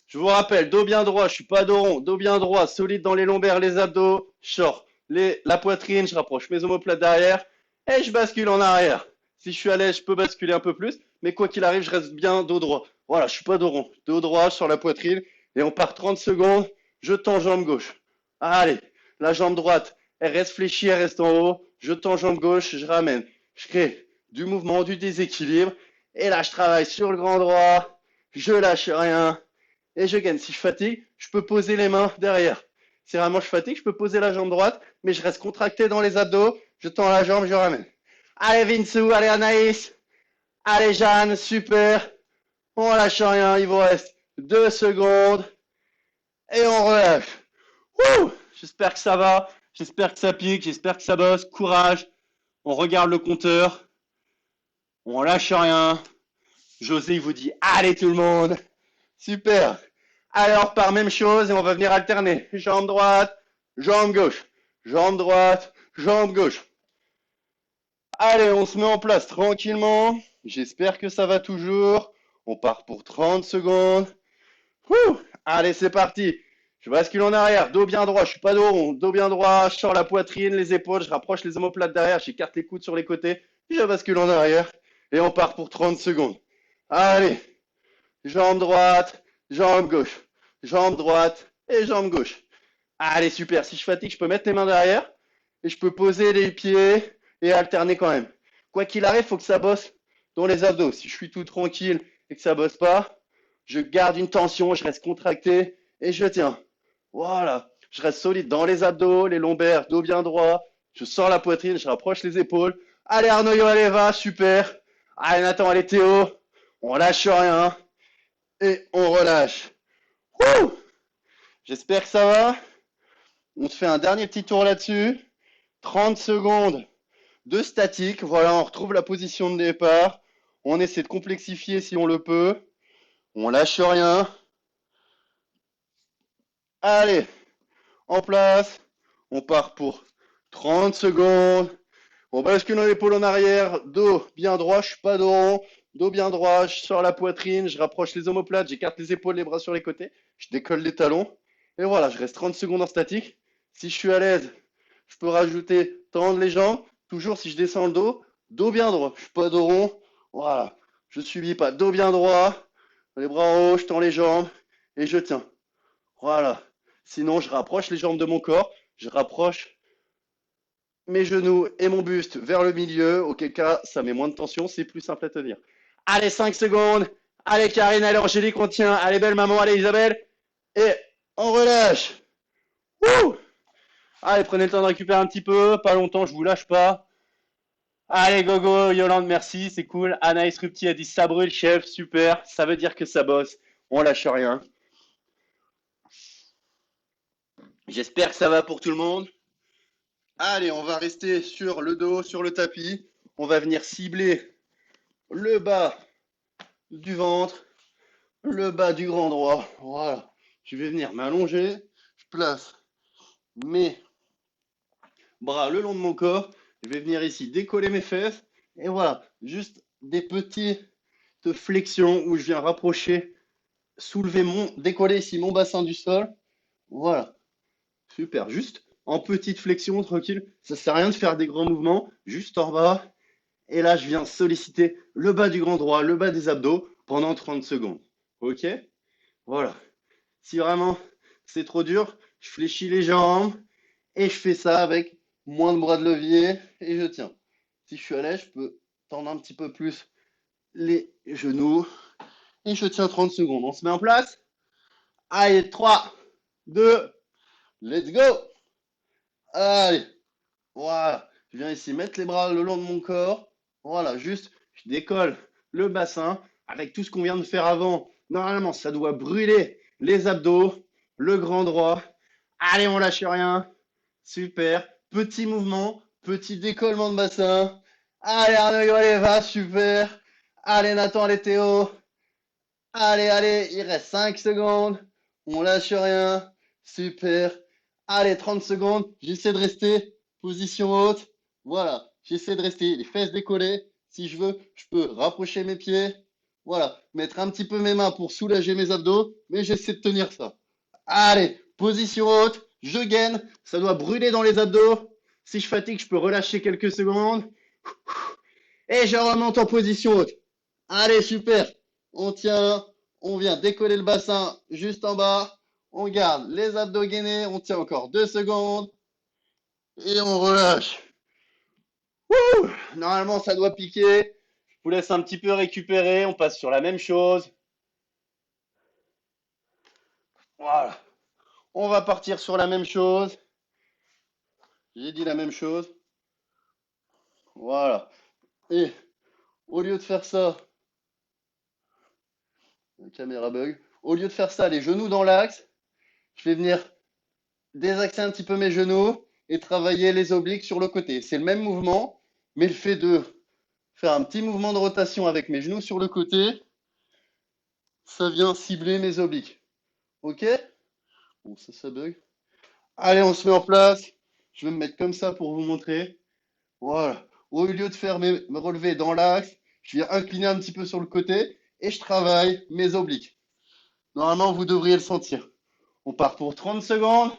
Je vous rappelle, dos bien droit, je suis pas dos rond, dos bien droit, solide dans les lombaires, les abdos, je sors la poitrine, je rapproche mes omoplates derrière et je bascule en arrière. Si je suis à l'aise, je peux basculer un peu plus, mais quoi qu'il arrive, je reste bien dos droit. Voilà, je suis pas dos rond. Dos droit sur la poitrine, et on part 30 secondes, je tends jambe gauche. Allez, la jambe droite, elle reste fléchie, elle reste en haut, je tends jambe gauche, je ramène. Je crée du mouvement, du déséquilibre, et là, je travaille sur le grand droit, je lâche rien, et je gagne. Si je fatigue, je peux poser les mains derrière. Si vraiment je fatigue, je peux poser la jambe droite, mais je reste contracté dans les abdos, je tends la jambe, je ramène. Allez Vinsou, allez Anaïs, allez Jeanne, super. On lâche rien, il vous reste 2 secondes, et on relâche. Wouh! J'espère que ça va, j'espère que ça pique, j'espère que ça bosse, courage. On regarde le compteur, on lâche rien. José, il vous dit, allez tout le monde. Super. Alors, par même chose, et on va venir alterner. Jambe droite, jambe gauche. Jambe droite, jambe gauche. Allez, on se met en place tranquillement. J'espère que ça va toujours. On part pour 30 secondes. Ouh. Allez, c'est parti. Je bascule en arrière, dos bien droit, je suis pas dos rond, dos bien droit, je sors la poitrine, les épaules, je rapproche les omoplates derrière, j'écarte les coudes sur les côtés, je bascule en arrière et on part pour 30 secondes. Allez, jambe droite, jambe gauche, jambe droite et jambe gauche. Allez, super, si je fatigue, je peux mettre les mains derrière et je peux poser les pieds et alterner quand même. Quoi qu'il arrive, il faut que ça bosse dans les abdos. Si je suis tout tranquille et que ça bosse pas, je garde une tension, je reste contracté et je tiens. Voilà, je reste solide dans les abdos, les lombaires, dos bien droit. Je sors la poitrine, je rapproche les épaules. Allez Arnaud, allez, va, super. Allez Nathan, allez Théo. On lâche rien. Et on relâche. Wouh! J'espère que ça va. On se fait un dernier petit tour là-dessus. 30 secondes de statique. Voilà, on retrouve la position de départ. On essaie de complexifier si on le peut. On lâche rien. Allez, en place. On part pour 30 secondes. On bascule l'épaule en arrière. Dos bien droit, je suis pas dos rond. Dos bien droit, je sors la poitrine, je rapproche les omoplates, j'écarte les épaules, les bras sur les côtés. Je décolle les talons. Et voilà, je reste 30 secondes en statique. Si je suis à l'aise, je peux rajouter tendre les jambes. Toujours si je descends le dos, dos bien droit. Je suis pas dos rond. Voilà, je subis pas. Dos bien droit. Les bras en haut, je tends les jambes et je tiens. Voilà. Sinon, je rapproche les jambes de mon corps. Je rapproche mes genoux et mon buste vers le milieu. Auquel cas, ça met moins de tension. C'est plus simple à tenir. Allez, 5 secondes. Allez, Karine, allez, Angélique, on tient. Allez, belle maman, allez, Isabelle. Et on relâche. Wouh! Allez, prenez le temps de récupérer un petit peu. Pas longtemps, je vous lâche pas. Allez, gogo, Yolande, merci, c'est cool. Anaïs Rupti a dit ça brûle, chef, super. Ça veut dire que ça bosse. On lâche rien. J'espère que ça va pour tout le monde. Allez, on va rester sur le dos, sur le tapis. On va venir cibler le bas du ventre, le bas du grand droit. Voilà. Je vais venir m'allonger. Je place mes bras le long de mon corps. Je vais venir ici décoller mes fesses. Et voilà, juste des petites flexions où je viens rapprocher, soulever décoller ici mon bassin du sol. Voilà. Super. Juste en petite flexion, tranquille. Ça sert à rien de faire des grands mouvements. Juste en bas. Et là, je viens solliciter le bas du grand droit, le bas des abdos pendant 30 secondes. Ok? Voilà. Si vraiment c'est trop dur, je fléchis les jambes et je fais ça avec moins de bras de levier et je tiens. Si je suis à l'aise, je peux tendre un petit peu plus les genoux et je tiens 30 secondes. On se met en place. Allez, 3, 2, let's go. Allez, voilà. Je viens ici mettre les bras le long de mon corps. Voilà, juste, je décolle le bassin avec tout ce qu'on vient de faire avant. Normalement, ça doit brûler les abdos, le grand droit. Allez, on lâche rien. Super. Petit mouvement, petit décollement de bassin. Allez, Arnaud, allez, va, super. Allez, Nathan, allez, Théo. Allez, allez, il reste 5 secondes. On lâche rien. Super. Allez, 30 secondes. J'essaie de rester position haute. Voilà. J'essaie de rester les fesses décollées. Si je veux, je peux rapprocher mes pieds. Voilà. Mettre un petit peu mes mains pour soulager mes abdos. Mais j'essaie de tenir ça. Allez, position haute. Je gaine. Ça doit brûler dans les abdos. Si je fatigue, je peux relâcher quelques secondes. Et je remonte en position haute. Allez, super. On tient, on vient décoller le bassin juste en bas. On garde les abdos gainés, on tient encore 2 secondes et on relâche. Wouh! Normalement, ça doit piquer. Je vous laisse un petit peu récupérer. On passe sur la même chose. Voilà. On va partir sur la même chose. J'ai dit la même chose. Voilà. Et au lieu de faire ça, la caméra bug. Au lieu de faire ça, les genoux dans l'axe, je vais venir désaxer un petit peu mes genoux et travailler les obliques sur le côté. C'est le même mouvement, mais le fait de faire un petit mouvement de rotation avec mes genoux sur le côté, ça vient cibler mes obliques. Ok? Bon, ça bug. Allez, on se met en place. Je vais me mettre comme ça pour vous montrer. Voilà. Au lieu de faire me relever dans l'axe, je viens incliner un petit peu sur le côté et je travaille mes obliques. Normalement, vous devriez le sentir. On part pour 30 secondes.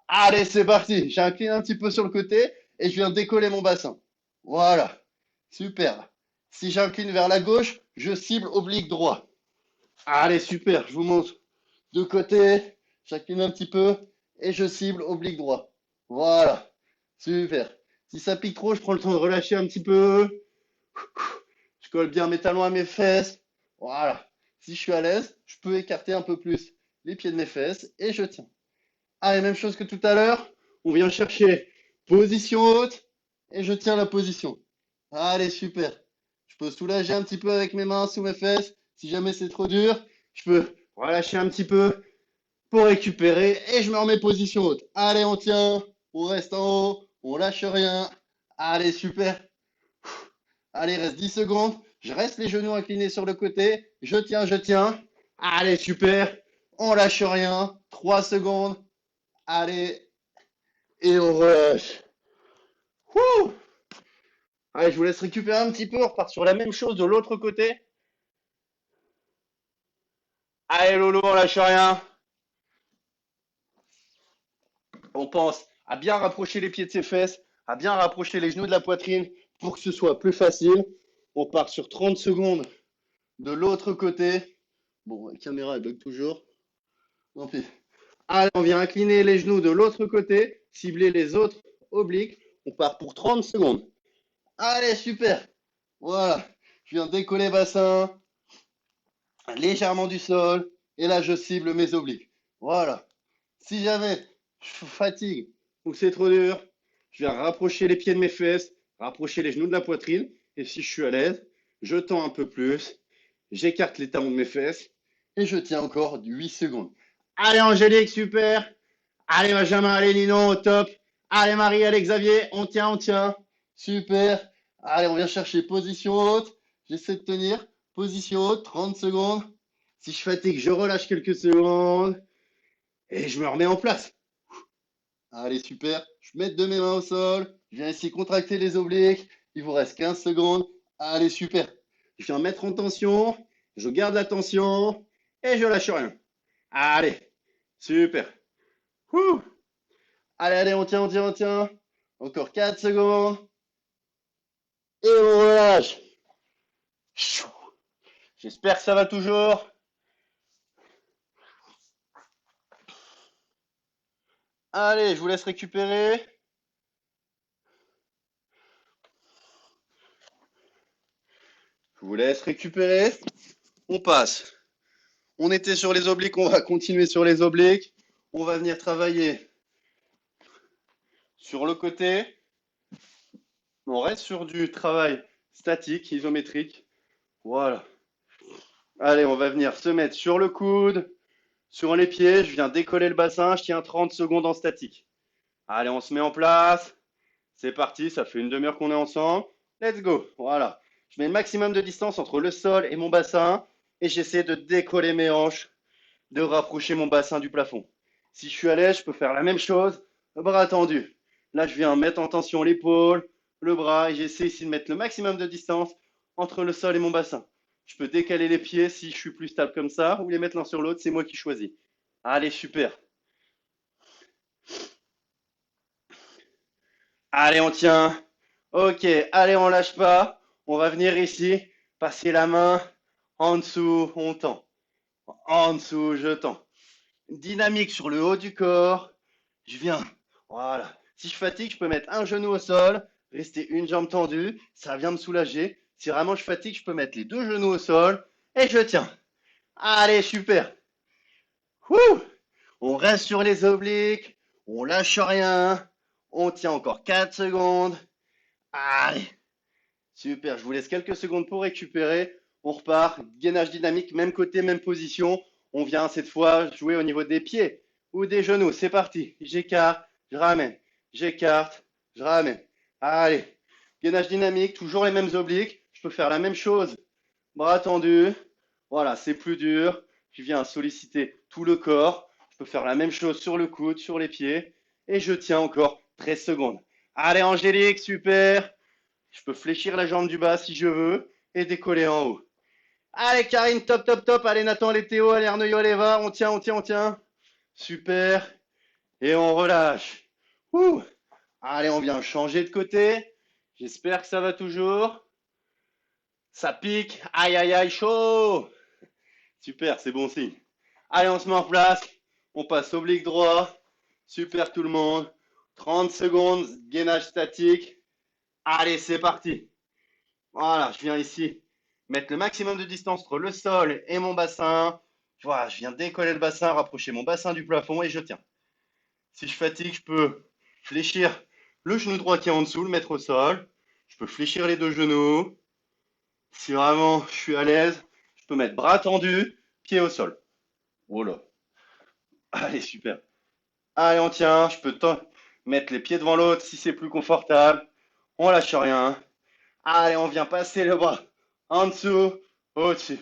Allez, c'est parti. J'incline un petit peu sur le côté et je viens décoller mon bassin. Voilà. Super. Si j'incline vers la gauche, je cible oblique droit. Allez, super. Je vous montre de côté. J'incline un petit peu et je cible oblique droit. Voilà. Super. Si ça pique trop, je prends le temps de relâcher un petit peu. Je colle bien mes talons à mes fesses. Voilà. Si je suis à l'aise, je peux écarter un peu plus les pieds de mes fesses et je tiens. Allez, même chose que tout à l'heure. On vient chercher position haute et je tiens la position. Allez, super. Je peux soulager un petit peu avec mes mains sous mes fesses. Si jamais c'est trop dur, je peux relâcher un petit peu pour récupérer et je me remets position haute. Allez, on tient. On reste en haut. On lâche rien. Allez, super. Allez, il reste 10 secondes. Je reste les genoux inclinés sur le côté. Je tiens, je tiens. Allez, super. On lâche rien. 3 secondes. Allez, et on relâche. Wouh! Allez, je vous laisse récupérer un petit peu. On repart sur la même chose de l'autre côté. Allez, Lolo, on lâche rien. On pense à bien rapprocher les pieds de ses fesses, à bien rapprocher les genoux de la poitrine pour que ce soit plus facile. On part sur 30 secondes de l'autre côté. Bon, la caméra, elle bug toujours. Tant pis. Allez, on vient incliner les genoux de l'autre côté, cibler les autres obliques. On part pour 30 secondes. Allez, super. Voilà. Je viens décoller bassin légèrement du sol. Et là, je cible mes obliques. Voilà. Si jamais je fatigue ou que c'est trop dur, je viens rapprocher les pieds de mes fesses, rapprocher les genoux de la poitrine. Et si je suis à l'aise, je tends un peu plus. J'écarte les talons de mes fesses. Et je tiens encore 8 secondes. Allez, Angélique, super. Allez, Benjamin, allez, Ninon, au top. Allez, Marie, allez, Xavier, on tient, on tient. Super. Allez, on vient chercher position haute. J'essaie de tenir. Position haute, 30 secondes. Si je fatigue, je relâche quelques secondes. Et je me remets en place. Allez, super. Je mets de mes mains au sol. Je viens ici contracter les obliques. Il vous reste 15 secondes. Allez, super. Je viens mettre en tension. Je garde la tension. Et je lâche rien. Allez, super. Ouh. Allez, allez, on tient, on tient, on tient. Encore 4 secondes. Et on relâche. J'espère que ça va toujours. Allez, je vous laisse récupérer. Je vous laisse récupérer. On passe. On était sur les obliques, on va continuer sur les obliques. On va venir travailler sur le côté. On reste sur du travail statique, isométrique. Voilà. Allez, on va venir se mettre sur le coude, sur les pieds. Je viens décoller le bassin. Je tiens 30 secondes en statique. Allez, on se met en place. C'est parti, ça fait une demi-heure qu'on est ensemble. Let's go. Voilà. Je mets le maximum de distance entre le sol et mon bassin et j'essaie de décoller mes hanches, de rapprocher mon bassin du plafond. Si je suis à l'aise, je peux faire la même chose, bras tendu. Là, je viens mettre en tension l'épaule, le bras et j'essaie ici de mettre le maximum de distance entre le sol et mon bassin. Je peux décaler les pieds si je suis plus stable comme ça ou les mettre l'un sur l'autre, c'est moi qui choisis. Allez, super. Allez, on tient. Ok, allez, on lâche pas. On va venir ici Passer la main en dessous, on tend. En dessous, je tends. Dynamique sur le haut du corps. Je viens. Voilà. Si je fatigue, je peux mettre un genou au sol, rester une jambe tendue. Ça vient me soulager. Si vraiment je fatigue, je peux mettre les deux genoux au sol et je tiens. Allez, super. Wouh! On reste sur les obliques. On lâche rien. On tient encore 4 secondes. Allez. Super. Je vous laisse quelques secondes pour récupérer. On repart. Gainage dynamique, même côté, même position. On vient cette fois jouer au niveau des pieds ou des genoux. C'est parti. J'écarte, je ramène. J'écarte, je ramène. Allez. Gainage dynamique, toujours les mêmes obliques. Je peux faire la même chose. Bras tendus. Voilà, c'est plus dur. Je viens solliciter tout le corps. Je peux faire la même chose sur le coude, sur les pieds. Et je tiens encore 13 secondes. Allez, Angélique, super. Je peux fléchir la jambe du bas si je veux et décoller en haut. Allez, Karine, top, top, top. Allez, Nathan, allez, Théo, allez, Arnaud, allez, va. On tient, on tient, on tient. Super. Et on relâche. Ouh. Allez, on vient changer de côté. J'espère que ça va toujours. Ça pique. Aïe, aïe, aïe, chaud. Super, c'est bon signe. Allez, on se met en place. On passe oblique droit. Super tout le monde. 30 secondes, gainage statique. Allez, c'est parti. Voilà, je viens ici mettre le maximum de distance entre le sol et mon bassin. Voilà, je viens décoller le bassin, rapprocher mon bassin du plafond et je tiens. Si je fatigue, je peux fléchir le genou droit qui est en dessous, le mettre au sol. Je peux fléchir les deux genoux. Si vraiment je suis à l'aise, je peux mettre bras tendus, pied au sol. Oh là. Allez, super. Allez, on tient. Je peux mettre les pieds devant l'autre si c'est plus confortable. On lâche rien. Allez, on vient passer le bras en dessous, au-dessus,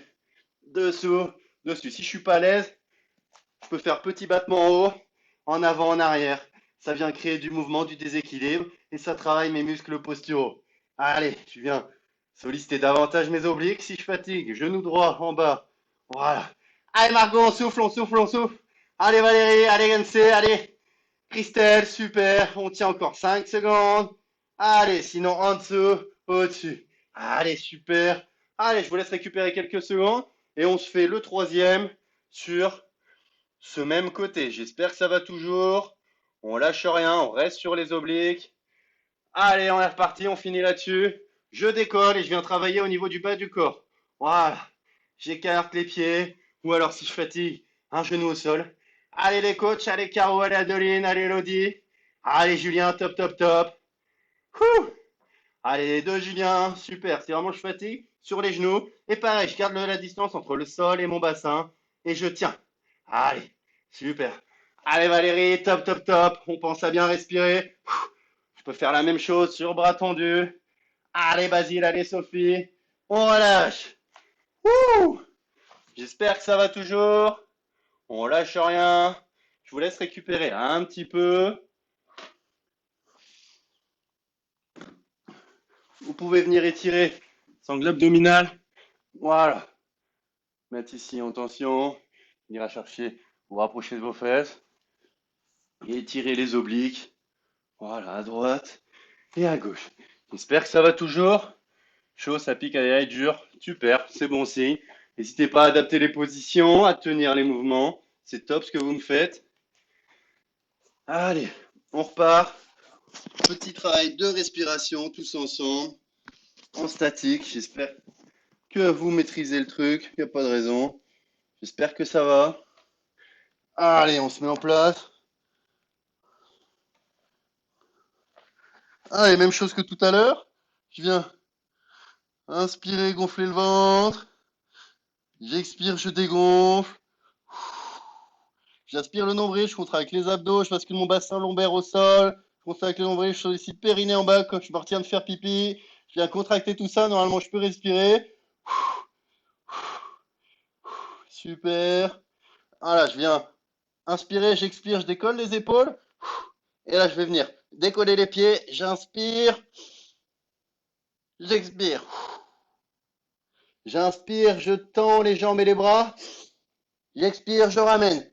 dessous, dessus. Si je suis pas à l'aise, je peux faire petit battement en haut, en avant, en arrière. Ça vient créer du mouvement, du déséquilibre et ça travaille mes muscles posturaux. Allez, je viens solliciter davantage mes obliques. Si je fatigue, genou droit en bas. Voilà. Allez, Margot, on souffle, on souffle, on souffle. Allez, Valérie, allez, MC, allez. Christelle, super. On tient encore 5 secondes. Allez, sinon en dessous, au-dessus. Allez, super. Allez, je vous laisse récupérer quelques secondes. Et on se fait le troisième sur ce même côté. J'espère que ça va toujours. On lâche rien, on reste sur les obliques. Allez, on est reparti, on finit là-dessus. Je décolle et je viens travailler au niveau du bas du corps. Voilà. J'écarte les pieds. Ou alors, si je fatigue, un genou au sol. Allez, les coachs, allez, Caro, allez, Adeline, allez, Elodie. Allez, Julien, top, top, top. Ouh. Allez, les deux, Julien, super. Si vraiment je fatigue, sur les genoux. Et pareil, je garde la distance entre le sol et mon bassin. Et je tiens. Allez, super. Allez, Valérie, top, top, top. On pense à bien respirer. Je peux faire la même chose sur bras tendus. Allez, Basile, allez, Sophie. On relâche. Ouh. J'espère que ça va toujours. On lâche rien. Je vous laisse récupérer un petit peu. Vous pouvez venir étirer sangle abdominal. Voilà. Mettre ici en tension. Venir à chercher, vous rapprocher de vos fesses. Et étirer les obliques. Voilà, à droite et à gauche. J'espère que ça va toujours. Chaud, ça pique, allez, dur. Super, c'est bon signe. N'hésitez pas à adapter les positions, à tenir les mouvements. C'est top ce que vous me faites. Allez, on repart. Petit travail de respiration tous ensemble. En statique, j'espère que vous maîtrisez le truc. Il n'y a pas de raison. J'espère que ça va. Allez, on se met en place. Allez, même chose que tout à l'heure. Je viens inspirer, gonfler le ventre. J'expire, je dégonfle. J'aspire le nombril, je contracte les abdos, je bascule mon bassin lombaire au sol. Je contracte le nombril, je sollicite périnée en bas quand je me retiens de faire pipi. Je viens contracter tout ça, normalement je peux respirer. Super. Voilà, je viens inspirer, j'expire, je décolle les épaules. Et là, je vais venir décoller les pieds. J'inspire. J'expire. J'inspire, je tends les jambes et les bras. J'expire, je ramène.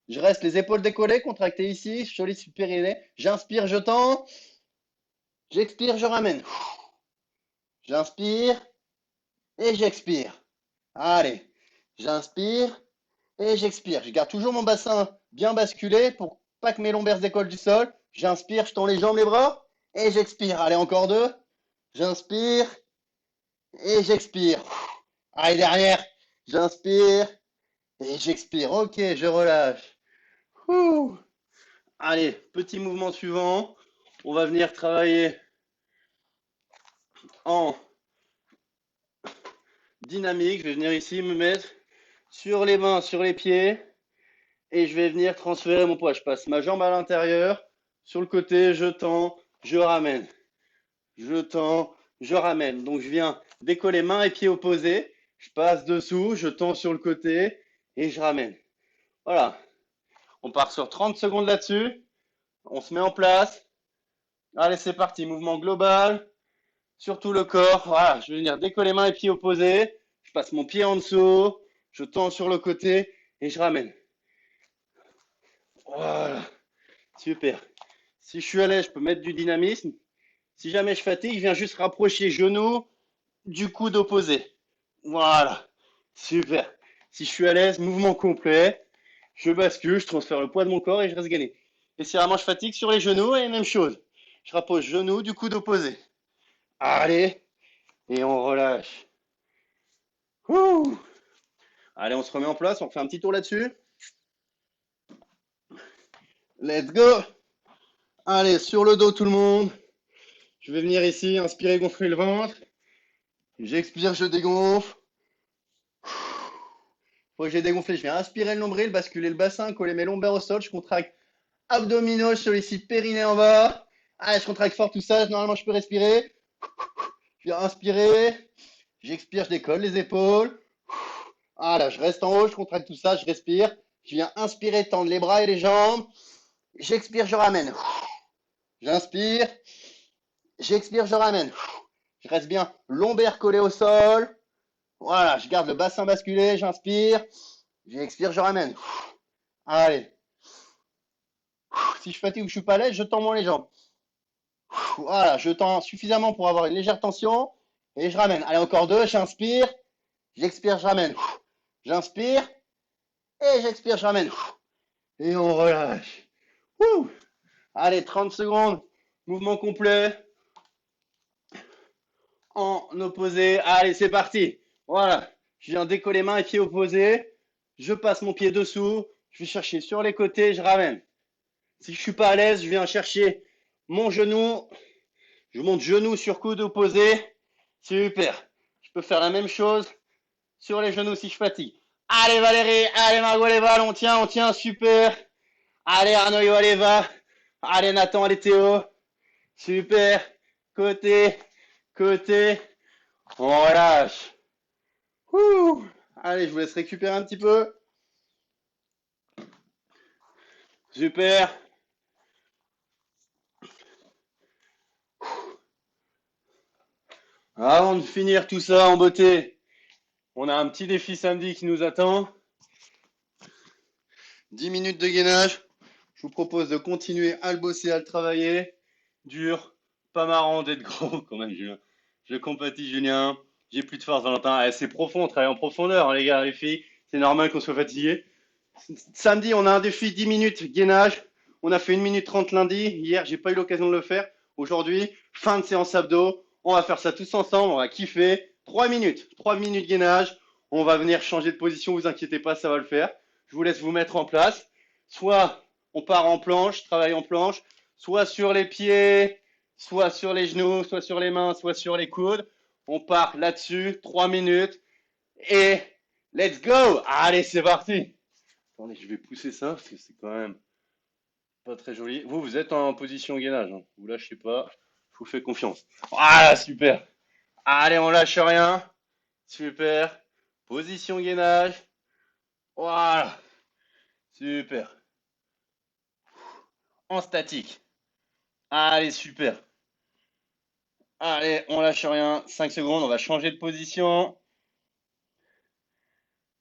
Je reste les épaules décollées, contractées ici. Je sollicite périnée. J'inspire, je tends. J'expire, je ramène. J'inspire. et j'expire. Allez, j'inspire et j'expire. Je garde toujours mon bassin bien basculé pour pas que mes lombaires se décollent du sol. J'inspire, je tends les jambes, les bras et j'expire. Allez, encore deux. J'inspire et j'expire. Allez, derrière, j'inspire et j'expire. Ok, je relâche. Ouh. Allez, petit mouvement suivant. On va venir travailler en dynamique. Je vais venir ici me mettre sur les mains, sur les pieds. Et je vais venir transférer mon poids. Je passe ma jambe à l'intérieur. Sur le côté, je tends, je ramène. Je tends, je ramène. Donc je viens décoller mains et pieds opposés. Je passe dessous, je tends sur le côté et je ramène. Voilà. On part sur 30 secondes là-dessus. On se met en place. Allez, c'est parti. Mouvement global sur tout le corps. Voilà. Je vais venir décoller mains et pieds opposés. Je passe mon pied en dessous. Je tends sur le côté et je ramène. Voilà. Super. Si je suis à l'aise, je peux mettre du dynamisme. Si jamais je fatigue, je viens juste rapprocher genou du coude opposé. Voilà. Super. Si je suis à l'aise, mouvement complet. Je bascule, je transfère le poids de mon corps et je reste gainé. Et si vraiment je fatigue sur les genoux, et même chose. Je rapproche genou du coude opposé. Allez. Et on relâche. Ouh. Allez, on se remet en place. On refait un petit tour là-dessus. Let's go. Allez, sur le dos tout le monde. Je vais venir ici, inspirer, gonfler le ventre. J'expire, je dégonfle. Faut que j'ai dégonflé, je viens inspirer le nombril, basculer le bassin, coller mes lombaires au sol. Je contracte abdominaux, je sollicite périnée en bas. Allez, je contracte fort tout ça. Normalement, je peux respirer. Je viens inspirer. J'expire, je décolle les épaules. Voilà, je reste en haut, je contracte tout ça, je respire. Je viens inspirer, tendre les bras et les jambes. J'expire, je ramène. J'inspire. J'expire, je ramène. Je reste bien lombaire collé au sol. Voilà, je garde le bassin basculé, j'inspire. J'expire, je ramène. Allez. Si je fatigue ou que je suis pas à l'aise, je tends moins les jambes. Voilà, je tends suffisamment pour avoir une légère tension. Et je ramène. Allez, encore deux, j'inspire. J'expire, je ramène. J'inspire. Et j'expire, je ramène. Et on relâche. Ouh. Allez, 30 secondes. Mouvement complet. En opposé. Allez, c'est parti. Voilà. Je viens décoller mains et pieds opposés. Je passe mon pied dessous. Je vais chercher sur les côtés. Je ramène. Si je suis pas à l'aise, je viens chercher mon genou. Je monte genou sur coude opposé. Super. Je peux faire la même chose sur les genoux si je fatigue. Allez Valérie, allez Margot, allez Val, on tient, super. Allez Arnaud, allez va. Allez Nathan, allez Théo. Super. Côté, côté. On relâche. Ouh. Allez, je vous laisse récupérer un petit peu. Super. Avant de finir tout ça en beauté, on a un petit défi samedi qui nous attend. 10 minutes de gainage. Je vous propose de continuer à le bosser, à le travailler. Dur, pas marrant d'être gros quand même, Julien. Je compatis, Julien. J'ai plus de force, Valentin. Eh, c'est profond, on travaille en profondeur, hein, les gars, les filles. C'est normal qu'on soit fatigué. Samedi, on a un défi 10 minutes gainage. On a fait 1 minute 30 lundi. Hier, j'ai pas eu l'occasion de le faire. Aujourd'hui, fin de séance abdos. On va faire ça tous ensemble. On va kiffer. 3 minutes. 3 minutes gainage. On va venir changer de position. Vous inquiétez pas, ça va le faire. Je vous laisse vous mettre en place. Soit on part en planche, travaille en planche, soit sur les pieds, soit sur les genoux, soit sur les mains, soit sur les coudes. On part là-dessus, 3 minutes. Et let's go! Allez, c'est parti! Attendez, je vais pousser ça parce que c'est quand même pas très joli. Vous, vous êtes en position gainage, hein. Vous lâchez pas. Je vous fais confiance. Voilà, super. Allez, on lâche rien. Super. Position gainage. Voilà. Super. En statique. Allez, super. Allez, on lâche rien. 5 secondes, on va changer de position.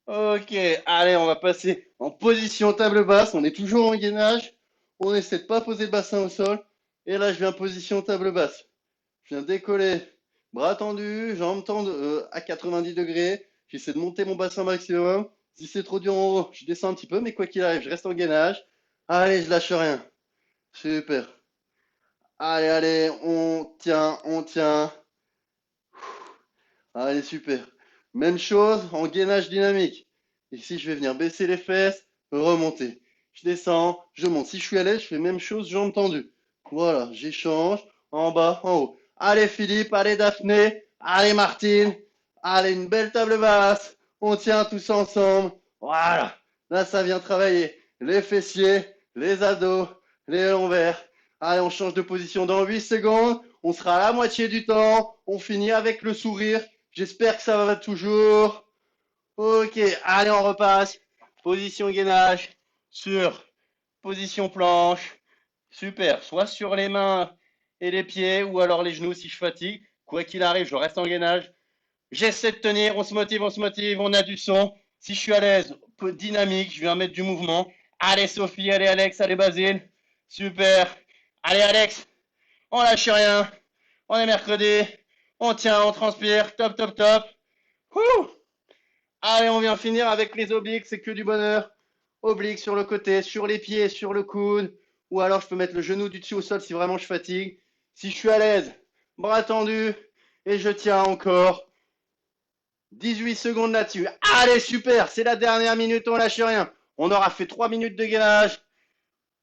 Ok, allez, on va passer en position table basse. On est toujours en gainage. On essaie de pas poser le bassin au sol. Et là, je viens en position table basse. Je viens décoller bras tendus, jambes tendues à 90 degrés. J'essaie de monter mon bassin maximum. Si c'est trop dur en haut, je descends un petit peu, mais quoi qu'il arrive, je reste en gainage. Allez, je lâche rien. Super. Allez, allez, on tient, on tient. Allez, super. Même chose en gainage dynamique. Ici, je vais venir baisser les fesses, remonter. Je descends, je monte. Si je suis à l'aise, je fais même chose, jambes tendues. Voilà, j'échange en bas, en haut. Allez, Philippe, allez, Daphné, allez, Martine. Allez, une belle table basse. On tient tous ensemble. Voilà. Là, ça vient travailler les fessiers, les abdos, les lombaires. Allez, on change de position dans 8 secondes. On sera à la moitié du temps. On finit avec le sourire. J'espère que ça va toujours. Ok, allez, on repasse. Position gainage sur position planche. Super, soit sur les mains et les pieds ou alors les genoux si je fatigue. Quoi qu'il arrive, je reste en gainage. J'essaie de tenir, on se motive, on a du son. Si je suis à l'aise, peu dynamique, je viens mettre du mouvement. Allez Sophie, allez Alex, allez Basile. Super. Allez Alex, on lâche rien. On est mercredi. On tient, on transpire. Top, top, top. Ouh. Allez, on vient finir avec les obliques, c'est que du bonheur. Obliques sur le côté, sur les pieds, sur le coude. Ou alors je peux mettre le genou du dessus au sol si vraiment je fatigue. Si je suis à l'aise, bras tendus. Et je tiens encore 18 secondes là-dessus. Allez, super, c'est la dernière minute, on lâche rien. On aura fait 3 minutes de gainage.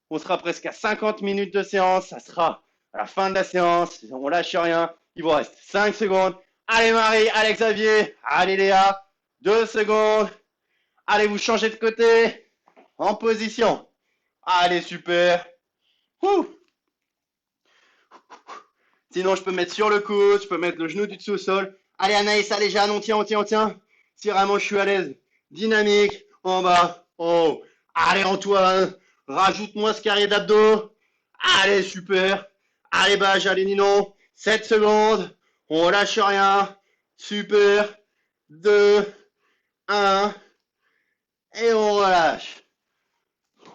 On sera presque à 50 minutes de séance. Ça sera à la fin de la séance. On lâche rien. Il vous reste 5 secondes. Allez Marie, allez Xavier, allez Léa. 2 secondes. Allez, vous changez de côté. En position. Allez, super. Ouh. Sinon, je peux mettre sur le coude, je peux mettre le genou du dessous au sol. Allez, Anaïs, allez, Jeanne, on tient, on tient, on tient. Si vraiment je suis à l'aise. Dynamique, en bas, en haut. Allez, Antoine, rajoute-moi ce carré d'abdos. Allez, super. Allez, Bage, allez, Ninon. 7 secondes. On lâche rien. Super. 2, 1. Et on relâche.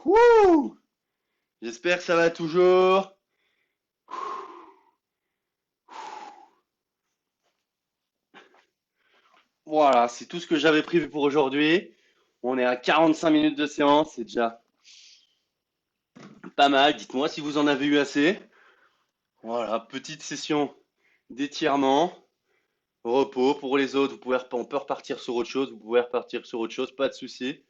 Wouh. J'espère que ça va toujours. Voilà, c'est tout ce que j'avais prévu pour aujourd'hui. On est à 45 minutes de séance, c'est déjà pas mal. Dites-moi si vous en avez eu assez. Voilà, petite session d'étirement, repos. Pour les autres, on peut repartir sur autre chose. Vous pouvez repartir sur autre chose, pas de souci.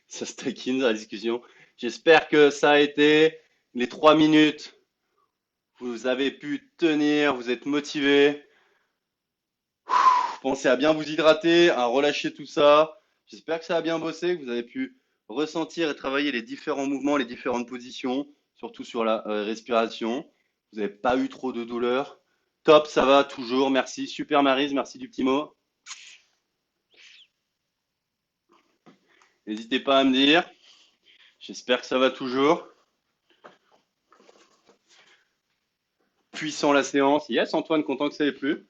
Ça se taquine dans la discussion. J'espère que ça a été les 3 minutes. Vous avez pu tenir, vous êtes motivé. Pensez à bien vous hydrater, à relâcher tout ça. J'espère que ça a bien bossé, que vous avez pu ressentir et travailler les différents mouvements, les différentes positions, surtout sur la respiration. Vous n'avez pas eu trop de douleur. Top, ça va toujours. Merci. Super Maryse, merci du petit mot. N'hésitez pas à me dire. J'espère que ça va toujours. Puissant la séance. Yes, Antoine, content que ça ait plu.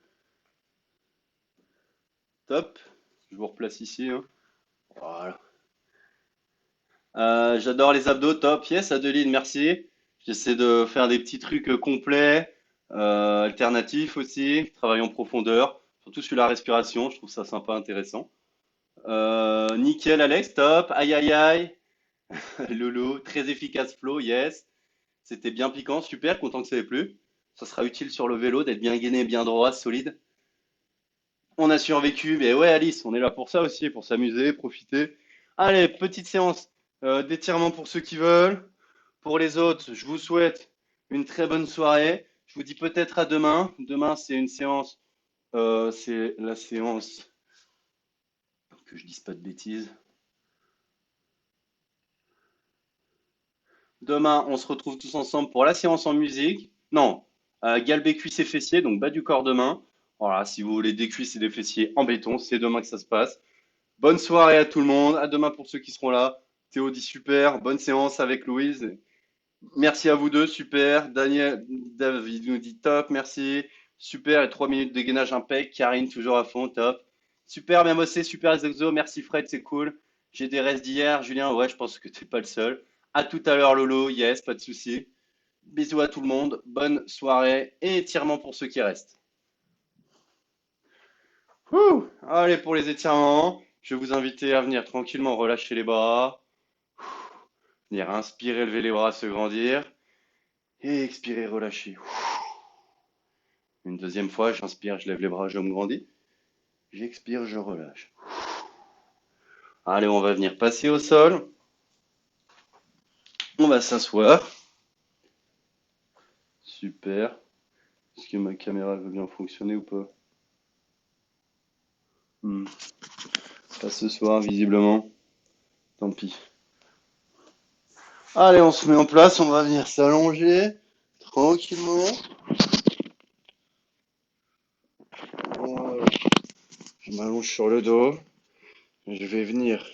Top. Je vous replace ici, hein. Voilà. J'adore les abdos, top. Yes, Adeline, merci. J'essaie de faire des petits trucs complets, alternatifs aussi, travail en profondeur, surtout sur la respiration, je trouve ça sympa, intéressant. Nickel, Alex, top. Aïe, aïe, aïe. Lolo, très efficace flow, yes. C'était bien piquant, super, content que ça ait plu. Ça sera utile sur le vélo d'être bien gainé, bien droit, solide. On a survécu, mais ouais, Alice, on est là pour ça aussi, pour s'amuser, profiter. Allez, petite séance d'étirement pour ceux qui veulent. Pour les autres, je vous souhaite une très bonne soirée. Je vous dis peut-être à demain. Demain, c'est une séance, c'est la séance, que je dise pas de bêtises. Demain, on se retrouve tous ensemble pour la séance en musique. Non, galbé cuisses et fessiers, donc bas du corps demain. Voilà, si vous voulez des cuisses et des fessiers en béton, c'est demain que ça se passe. Bonne soirée à tout le monde. À demain pour ceux qui seront là. Théo dit super. Bonne séance avec Louise. Merci à vous deux, super. Daniel, David nous dit top, merci. Super, et 3 minutes de gainage impec. Karine, toujours à fond, top. Super, bien bossé, super les exos. Merci Fred, c'est cool. J'ai des restes d'hier. Julien, ouais, je pense que t'es pas le seul. À tout à l'heure, Lolo. Yes, pas de souci. Bisous à tout le monde, bonne soirée et étirement pour ceux qui restent. Ouh, allez pour les étirements, je vais vous inviter à venir tranquillement relâcher les bras, venir inspirer, lever les bras, se grandir et expirer, relâcher. Une deuxième fois, j'inspire, je lève les bras, je me grandis. J'expire, je relâche. Allez, on va venir passer au sol. On va s'asseoir. Super. Est-ce que ma caméra veut bien fonctionner ou pas? Hmm. Pas ce soir, visiblement. Tant pis. Allez, on se met en place. On va venir s'allonger tranquillement. Voilà. Je m'allonge sur le dos. Je vais venir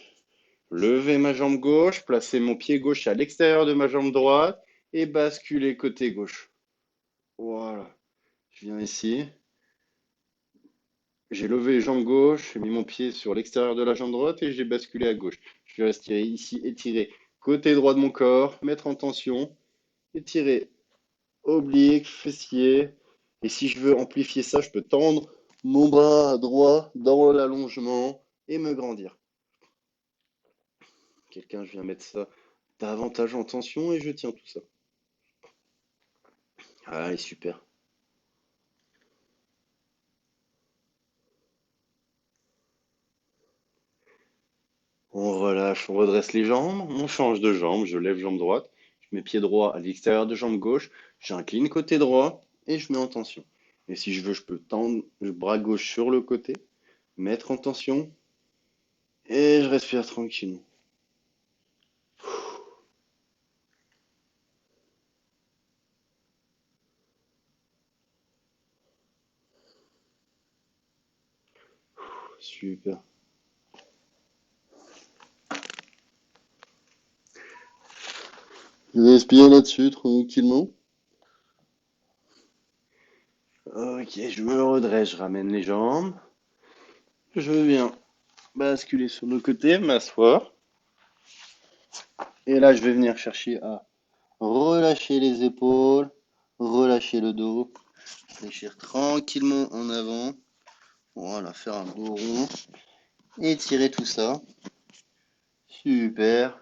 lever ma jambe gauche, placer mon pied gauche à l'extérieur de ma jambe droite et basculer côté gauche. Voilà. Je viens ici. J'ai levé les jambes gauche, j'ai mis mon pied sur l'extérieur de la jambe droite et j'ai basculé à gauche. Je vais rester ici, étirer côté droit de mon corps, mettre en tension, étirer oblique, fessier. Et si je veux amplifier ça, je peux tendre mon bras droit dans l'allongement et me grandir. Quelqu'un, je viens mettre ça davantage en tension et je tiens tout ça. Allez, super. On relâche, on redresse les jambes, on change de jambe, je lève jambe droite, je mets pied droit à l'extérieur de jambe gauche, j'incline côté droit et je mets en tension. Et si je veux, je peux tendre le bras gauche sur le côté, mettre en tension et je respire tranquillement. Super. Je respire là-dessus tranquillement. Ok, je me redresse, je ramène les jambes. Je viens basculer sur le côté, m'asseoir. Et là, je vais venir chercher à relâcher les épaules, relâcher le dos, fléchir tranquillement en avant. Voilà, faire un beau rond. Étirer tout ça. Super.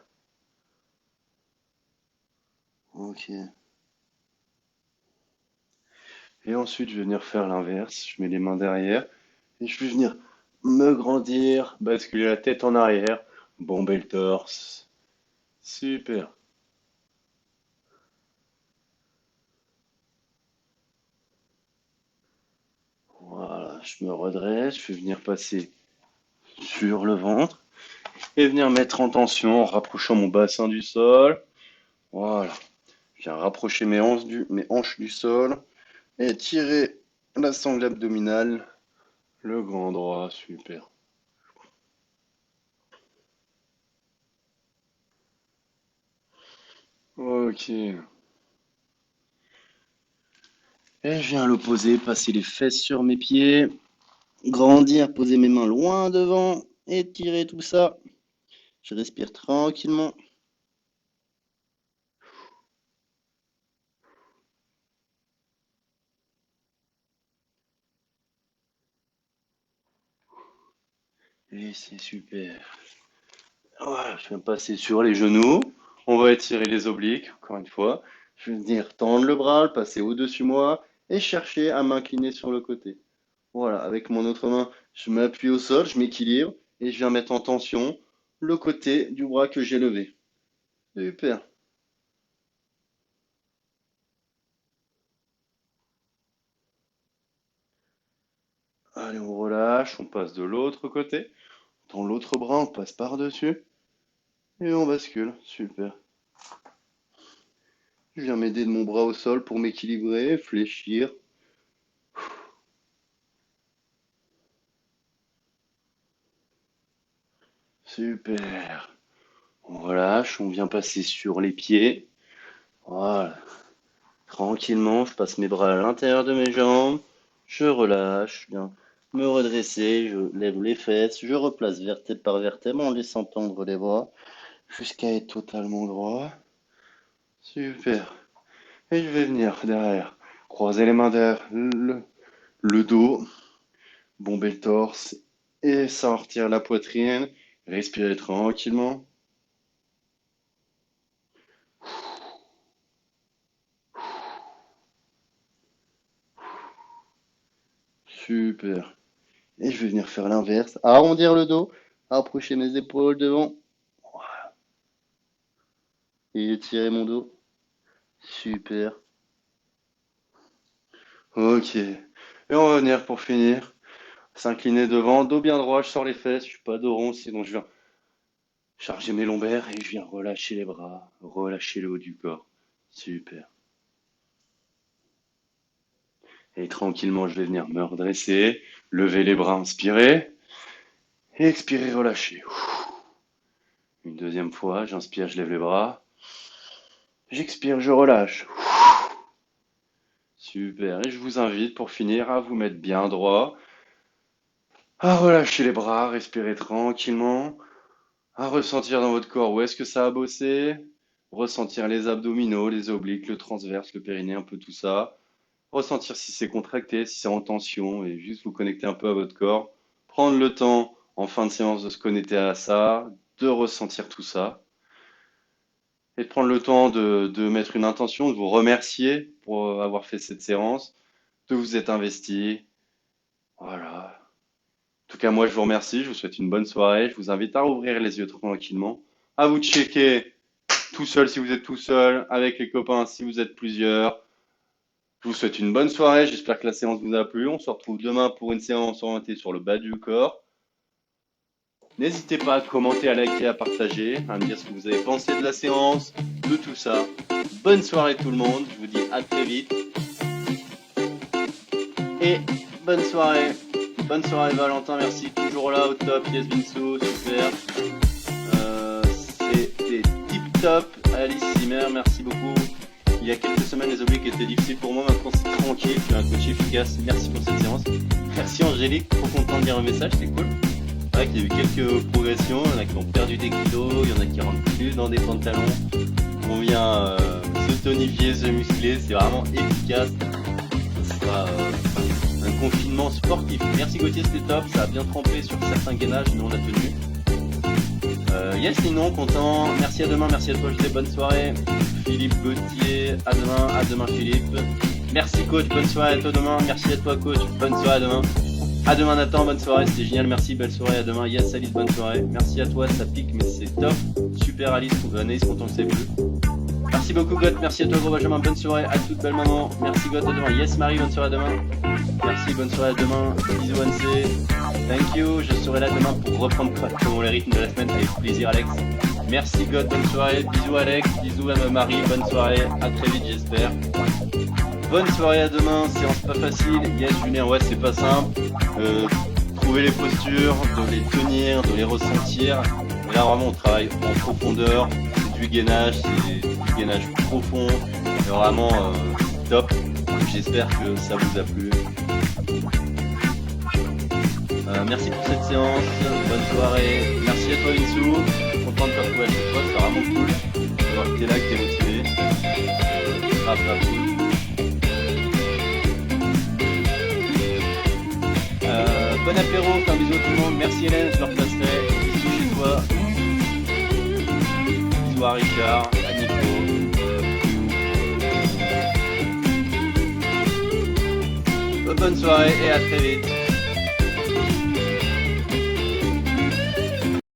Ok. Et ensuite, je vais venir faire l'inverse. Je mets les mains derrière. Et je vais venir me grandir, basculer la tête en arrière, bomber le torse. Super. Voilà, je me redresse. Je vais venir passer sur le ventre et venir mettre en tension en rapprochant mon bassin du sol. Voilà. Je viens rapprocher mes hanches du sol et tirer la sangle abdominale, le grand droit, super. Ok. Et je viens à l'opposé, passer les fesses sur mes pieds, grandir, poser mes mains loin devant, étirer tout ça. Je respire tranquillement. Et c'est super. Voilà, je viens passer sur les genoux. On va étirer les obliques, encore une fois. Je vais venir tendre le bras, le passer au-dessus moi et chercher à m'incliner sur le côté. Voilà, avec mon autre main, je m'appuie au sol, je m'équilibre et je viens mettre en tension le côté du bras que j'ai levé. Super. Allez, on relâche, on passe de l'autre côté. Dans l'autre bras, on passe par-dessus et on bascule. Super. Je viens m'aider de mon bras au sol pour m'équilibrer, fléchir. Super. On relâche, on vient passer sur les pieds. Voilà. Tranquillement, je passe mes bras à l'intérieur de mes jambes. Je relâche, je viens me redresser, je lève les fesses, je replace vertèbre par vertèbre en laissant tendre les bras jusqu'à être totalement droit. Super. Et je vais venir derrière, croiser les mains derrière le dos, bomber le torse et sortir la poitrine. Respirer tranquillement. Super. Et je vais venir faire l'inverse. Arrondir le dos, approcher mes épaules devant et étirer mon dos. Super. Ok. Et on va venir pour finir. S'incliner devant, dos bien droit, je sors les fesses, je suis pas dos rond, sinon je viens charger mes lombaires et je viens relâcher les bras, relâcher le haut du corps. Super. Et tranquillement, je vais venir me redresser, lever les bras, inspirer, et expirer, relâcher. Une deuxième fois, j'inspire, je lève les bras, j'expire, je relâche. Super. Et je vous invite pour finir à vous mettre bien droit, à relâcher les bras, respirer tranquillement, à ressentir dans votre corps où est-ce que ça a bossé, ressentir les abdominaux, les obliques, le transverse, le périnée, un peu tout ça. Ressentir si c'est contracté, si c'est en tension, et juste vous connecter un peu à votre corps. Prendre le temps en fin de séance de se connecter à ça, de ressentir tout ça. Et de prendre le temps de mettre une intention, de vous remercier pour avoir fait cette séance, de vous être investi. Voilà. En tout cas, moi, je vous remercie. Je vous souhaite une bonne soirée. Je vous invite à rouvrir les yeux tranquillement, à vous checker tout seul si vous êtes tout seul, avec les copains si vous êtes plusieurs. Je vous souhaite une bonne soirée. J'espère que la séance vous a plu. On se retrouve demain pour une séance orientée sur le bas du corps. N'hésitez pas à commenter, à liker, à partager, à me dire ce que vous avez pensé de la séance, de tout ça. Bonne soirée tout le monde. Je vous dis à très vite. Et bonne soirée. Bonne soirée Valentin, merci, toujours là au top, yes Vinso, super. C'était tip top, Alice Zimmer, merci beaucoup. Il y a quelques semaines les obliques étaient difficiles pour moi, maintenant c'est tranquille, je suis un coach efficace, merci pour cette séance. Merci Angélique, trop content de lire le message, c'était cool. C'est vrai qu'il y a eu quelques progressions, il y en a qui ont perdu des kilos, il y en a qui rentrent plus dans des pantalons. On vient se tonifier, se muscler, c'est vraiment efficace. Ce sera un confinement sportif. Merci Gauthier, c'était top, ça a bien trempé sur certains gainages, nous on a tenu. Yes, sinon, content. Merci à demain, merci à toi, je dis bonne soirée. Philippe Gauthier, à demain Philippe. Merci coach, bonne soirée à toi demain. Merci à toi coach, bonne soirée à demain. À demain Nathan, bonne soirée, c'était génial, merci, belle soirée, à demain. Yes Alice, bonne soirée. Merci à toi, ça pique mais c'est top. Super Alice, Anaïs, content que c'est plus. Merci beaucoup God, merci à toi gros Benjamin, bonne soirée à toute belle maman. Merci God, à demain. Yes Marie, bonne soirée à demain. Merci, bonne soirée à demain. Bisous Anse. Thank you, je serai là demain pour reprendre correctement les rythmes de la semaine avec plaisir Alex. Merci God, bonne soirée. Bisous Alex, bisous à Marie, bonne soirée. À très vite j'espère. Bonne soirée à demain, séance pas facile. Yes Julien, ouais c'est pas simple. Trouver les postures, de les tenir, de les ressentir. Et là vraiment on travaille en profondeur. C'est du gainage, c'est du gainage profond. C'est vraiment top. J'espère que ça vous a plu. Merci pour cette séance, bonne soirée. Merci à toi Insou, content de te retrouver à chaque fois, c'est vraiment cool. De voir que t'es là, que t'es motivé. Grave cool. Bon apéro, un bisou à tout le monde. Merci Hélène, je leur passerai. Bisous chez toi. Bisous à Richard, à Nico. Bonne soirée et à très vite.